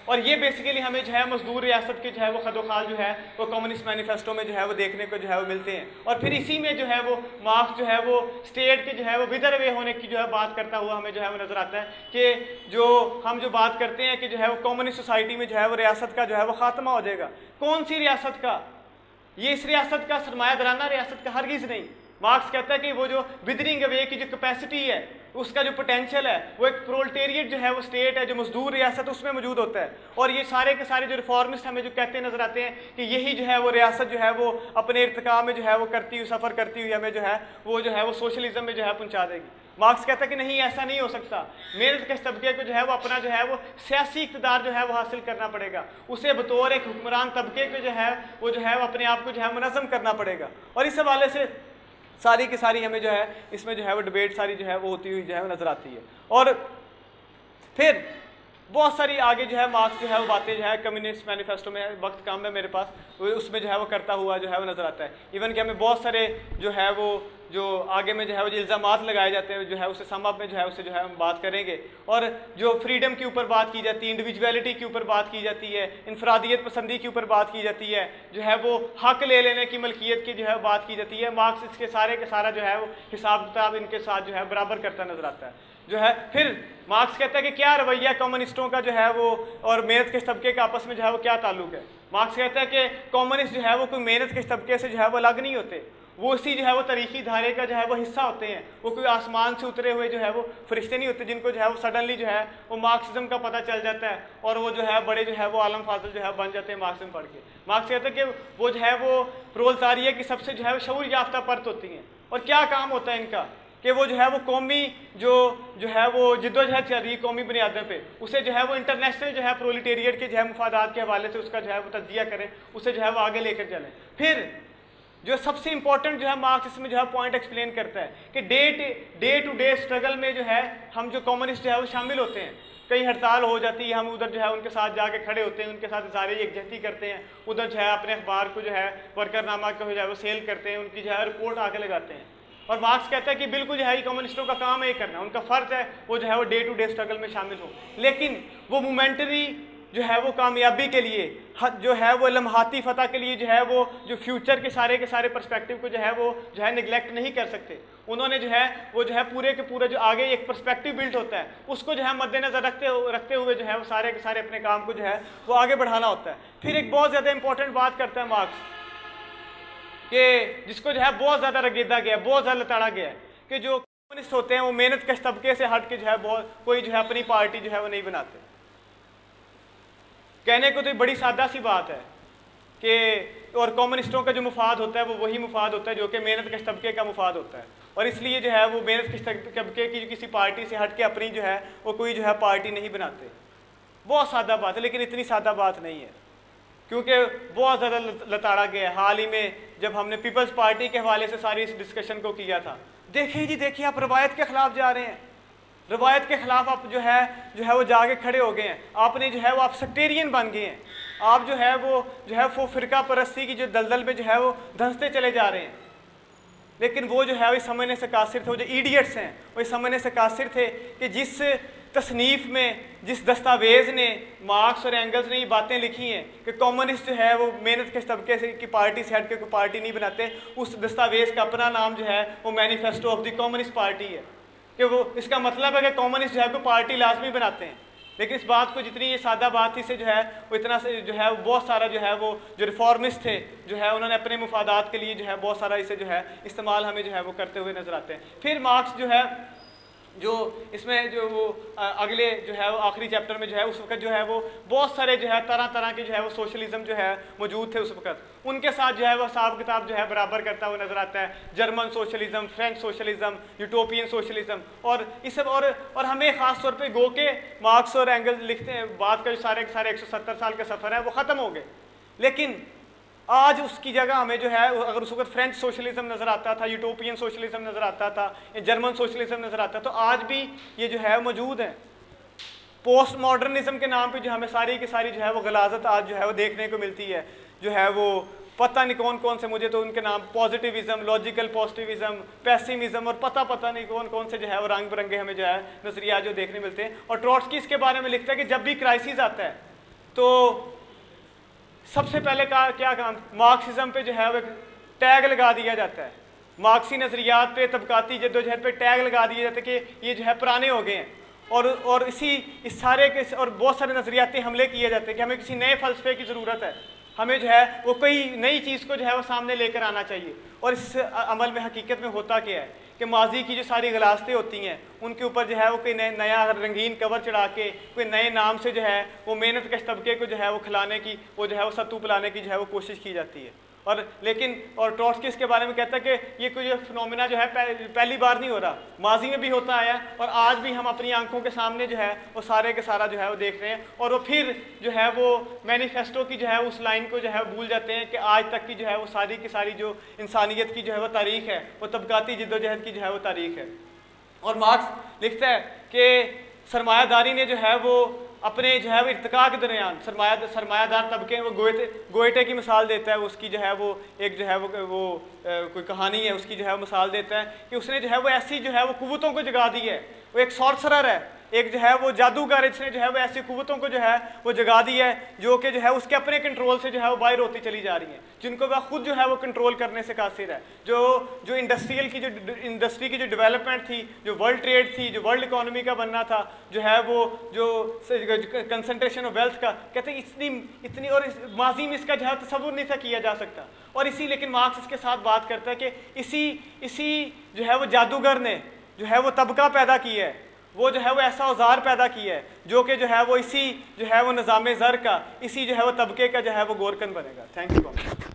S1: और ये बेसिकली हमें जो है मजदूर रियासत के जो है वो खदोखाल जो है वो कम्युनिस्ट मैनिफेस्टो में जो है वो देखने को जो है वो मिलते हैं। और फिर इसी में जो है वो मार्क्स जो है वो स्टेट के जो है वो विदर वे होने की जो है बात करता हुआ हमें जो है वो नजर आता है कि जो हम जो बात करते हैं कि जो है वो कम्युनिस्ट सोसाइटी में जो है वो रियासत का जो है वो खात्मा हो जाएगा। कौन सी रियासत का? ये इस रियासत का सरमायादाराना रियासत का हरगिज़ नहीं। मार्क्स कहता है कि वो जो विदरिंग अवे की जो कैपेसिटी है, उसका जो पोटेंशियल है, वो एक प्रोलेटेरिएट जो है वो स्टेट है, जो मजदूर रियासत उसमें मौजूद होता है। और ये सारे के सारे जो रिफॉर्मिस्ट हमें जो कहते नजर आते हैं कि यही जो है वो रियासत जो है वो अपने इर्तिका में जो है वो करती हुई सफ़र करती हुई हमें जो है वो सोशलिज्म में जो है पहुँचा देगी। मार्क्स कहता है कि नहीं, ऐसा नहीं हो सकता। मेहनत के तबके को जो है वो अपना जो है वो सियासी इक़्तिदार जो है वो हासिल करना पड़ेगा, उसे बतौर एक हुक्मरान तबके को जो है वो अपने आप को जो है मुनज़्ज़म करना पड़ेगा। और इस हवाले से सारी की सारी हमें जो है इसमें जो है वो डिबेट सारी जो है वो होती हुई जो है वो नज़र आती है। और फिर बहुत सारी आगे जो है मार्क्स जो है वो बातें जो है कम्युनिस्ट मैनिफेस्टो में, वक्त कम है मेरे पास, उसमें जो है वो करता हुआ जो है वो नज़र आता है। इवन कि हमें बहुत सारे जो है वो जो आगे में जो है वो जो इल्ज़ामात लगाए जाते हैं जो है उसे सम अप में जो है उससे जो है हम बात करेंगे। और जो फ्रीडम के ऊपर बात की जाती है, इंडिविजुअलिटी के ऊपर बात की जाती है, इनफरादियत पसंदी के ऊपर बात की जाती है, जो है वो हक ले लेने की मलकियत की जो है बात की जाती है। मार्क्स इसके सारे के सारा जो है वो हिसाब किताब इनके साथ जो है बराबर करता नजर आता है जो है। फिर मार्क्स कहता है कि क्या रवैया कम्युनिस्टों का जो है वो और मेहनत के तबके का आपस में जो है वो क्या ताल्लुक है। मार्क्स कहता है कि कम्युनिस्ट जो है वो कोई मेहनत के तबके से जो है वो अलग नहीं होते, वो इसी जो है वो तरीक़ी धारे का जो है वो हिस्सा होते हैं। वो कोई आसमान से उतरे हुए जो है वो फरिश्ते नहीं होते जिनको जो है वो सडनली जो है वो मार्क्सिज्म का पता चल जाता है और वो जो है बड़े जो है वो आलम फाजिल जो है बन जाते हैं मार्क्सिज्म पढ़ के। मार्क्स कहते हैं कि वो जो है वो प्रोलेटारिया की सबसे जो है वो शऊर याफ्ता परत होती हैं। और क्या काम होता है इनका कि वो जो है वो कौमी जो है वो जिद्दोजहद चल रही है कौमी बुनियादों पे, उसे जो है वो इंटरनेशनल जो है प्रोलेटेरिएट के जो है मुफादात के हवाले से उसका जो है वो तज्जिया करें, उसे जो है वो आगे लेकर चलें। फिर जो सबसे इंपॉर्टेंट जो है मार्क्स इसमें जो है पॉइंट एक्सप्लेन करता है कि डे टू डे स्ट्रगल में जो है हम जो कम्युनिस्ट जो है वो शामिल होते हैं। कई हड़ताल हो जाती है, हम उधर जो है उनके साथ जाके खड़े होते हैं, उनके साथ इज़हार यकजहती करते हैं, उधर जो है अपने अखबार को जो है वर्करनामा को जो है वो सेल करते हैं, उनकी जो है रिपोर्ट आके लगाते हैं। और मार्क्स कहता है कि बिल्कुल जो है कम्युनिस्टों का काम है ये करना, उनका फ़र्ज है वो जो है वो डे टू डे स्ट्रगल में शामिल हो। लेकिन वो मोमेंटरी जो है वो कामयाबी के लिए, जो है वो लम्हाती फ़तह के लिए जो है वो जो फ्यूचर के सारे पर्सपेक्टिव को जो है वो जो है निगलेक्ट नहीं कर सकते। उन्होंने जो है वो जो है पूरे के पूरे जो आगे एक पर्सपेक्टिव बिल्ड होता है उसको जो है मद्देनज़र रखते हुए जो है वो सारे के सारे अपने काम को जो है वो आगे बढ़ाना होता है। फिर एक बहुत ज़्यादा इंपॉर्टेंट बात करता है मार्क्स कि जिसको जो है बहुत ज़्यादा रगेदा गया, बहुत ज़्यादा लताड़ा गया है कि जो कम्युनिस्ट होते हैं वो मेहनत कश तबके से हट के जो है बहुत कोई जो है अपनी पार्टी जो है वो नहीं बनाते। कहने को तो बड़ी सादा सी बात है कि और कम्युनिस्टों का जो मुफाद होता है वो वही मुफाद होता है जो कि मेहनत कश तबके का मुफाद होता है, और इसलिए जो है वो मेहनत कश तबके की किसी पार्टी से हट के अपनी जो है वो कोई जो है पार्टी नहीं बनाते। बहुत सादा बात है, लेकिन इतनी सादा बात नहीं है क्योंकि बहुत ज़्यादा लताड़ा गया है। हाल ही में जब हमने पीपल्स पार्टी के हवाले से सारी इस डिस्कशन को किया था, देखिए जी देखिए आप रवायत के ख़िलाफ़ जा रहे हैं, रवायत के ख़िलाफ़ आप जो है वो जाके खड़े हो गए हैं, आपने जो है वो आप सेक्टेरियन बन गए हैं, आप जो है वो फ़िरका परस्ती की जो दलदल में जो है वो धंसते चले जा रहे हैं। लेकिन वो जो है वो समझने से कासिर थे, वो जो इडियट्स हैं वो समझने से कासिर थे कि जिस तसनीफ़ में, जिस दस्तावेज़ ने मार्क्स और एंगल्स ने ये बातें लिखी हैं कि कम्युनिस्ट जो है वो मेहनत के तबके से की पार्टी से हट के कोई पार्टी नहीं बनाते, उस दस्तावेज़ का अपना नाम जो है वो manifesto of the communist party है कि वो इसका मतलब है कि कम्युनिस्ट जो है कोई पार्टी लाजमी बनाते हैं। लेकिन इस बात को जितनी ये सादा बात थी से जो है वो इतना से जो है बहुत सारा जो है वो जो रिफॉर्मिस्ट थे जो है उन्होंने अपने मुफादात के लिए जो है बहुत सारा इसे जो है इस्तेमाल हमें जो है वो करते हुए नजर आते हैं। फिर मार्क्स जो है जो इसमें जो वो अगले जो है वो आखिरी चैप्टर में जो है उस वक्त जो है वो बहुत सारे जो है तरह तरह के जो है वो सोशलिज्म जो है मौजूद थे उस वक्त, उनके साथ जो है वो हिसाब किताब जो है बराबर करता हुआ नजर आता है। German socialism, French socialism, utopian socialism, और इस सब और हमें ख़ास तौर पे गो के मार्क्स और एंगल्स लिखते हैं, बात का जो सारे 170 साल का सफ़र है वो ख़त्म हो गए, लेकिन आज उसकी जगह हमें जो है अगर उस वक्त फ्रेंच सोशलिज्म नज़र आता था, यूटोपियन सोशलिज्म नज़र आता था, या जर्मन सोशलिज्म नज़र आता था, तो आज भी ये जो है मौजूद है। पोस्ट मॉडर्निज्म के नाम पे जो हमें सारी की सारी जो है वो गलाजत आज जो है वो देखने को मिलती है, जो है वो पता नहीं कौन कौन से, मुझे तो उनके नाम पॉजिटिविज्म, लॉजिकल पॉजिटिविज्म, पेसिमिज्म और पता नहीं कौन कौन से जो है वो रंग बिरंगे हमें जो है नजरिया जो देखने मिलते हैं। और ट्रॉट्स्की इसके बारे में लिखता है कि जब भी क्राइसिस आता है तो सबसे पहले क्या काम, मार्क्सिज्म पे जो है वो टैग लगा दिया जाता है, मार्क्सी नज़रियात पे, तबकाती जद्दोजहद पे टैग लगा दिया जाता है कि ये जो है पुराने हो गए हैं, और इस सारे के और बहुत सारे नज़रियाती हमले किए जाते हैं कि हमें किसी नए फ़लसफ़े की ज़रूरत है, हमें जो है वो कोई नई चीज़ को जो है वो सामने लेकर आना चाहिए। और इस अमल में हकीकत में होता क्या है कि माजी की जो सारी गलास्तें होती हैं उनके ऊपर जो है वो कोई नया रंगीन कवर चढ़ा के कोई नए नाम से जो है वो मेहनत कश तबके को जो है वो खिलाने की, वो जो है वो सत्तू पिलाने की जो है वो कोशिश की जाती है। और ट्रॉट्स्की इसके बारे में कहता है कि ये कोई फिनोमेना जो है पहली बार नहीं हो रहा, माजी में भी होता आया और आज भी हम अपनी आंखों के सामने जो है वो सारे के सारा जो है वो देख रहे हैं। और वो फिर जो है वो मैनिफेस्टो की जो है उस लाइन को जो है भूल जाते हैं कि आज तक की जो है वो सारी की सारी जो इंसानियत की जो है वो तारीख़ है वो तबकाती जद्दोजहद की जो है वो तारीख़ है। और मार्क्स लिखता है कि सरमायादारी ने जो है वो अपने जो है वो इर्तिका के दरमियान सरमायादार तबके वो गोएटे की मिसाल देता है, उसकी जो है वो एक जो है वो कोई कहानी है उसकी जो है मिसाल देता है कि उसने जो है वो ऐसी जो है वो कुव्वतों को जगा दी है, वो एक सॉर्सरर है, एक जो है वो जादूगर है जिसने जो है वो ऐसी कुव्वतों को जो है वो जगा दी है जो कि जो है उसके अपने कंट्रोल से जो है वो बाहर होती चली जा रही हैं, जिनको वह खुद जो है वो कंट्रोल करने से कासिर है। जो इंडस्ट्री की जो डेवलपमेंट थी, जो वर्ल्ड ट्रेड थी, जो वर्ल्ड इकोनॉमी का बनना था, जो है वो जो कंसंट्रेशन ऑफ वेल्थ का, कहते हैं इतनी और माजी में इसका जो है तसव्वुर नहीं था किया जा सकता। और लेकिन मार्क्स इसके साथ बात करता है कि इसी जो है वो जादूगर ने जो है वो तबका पैदा किया है, वो जो है वो ऐसा औजार पैदा किया है जो कि जो है वो इसी जो है वो निज़ाम ज़र का, इसी जो है वो तबके का जो है वो गोरकन बनेगा। Thank you.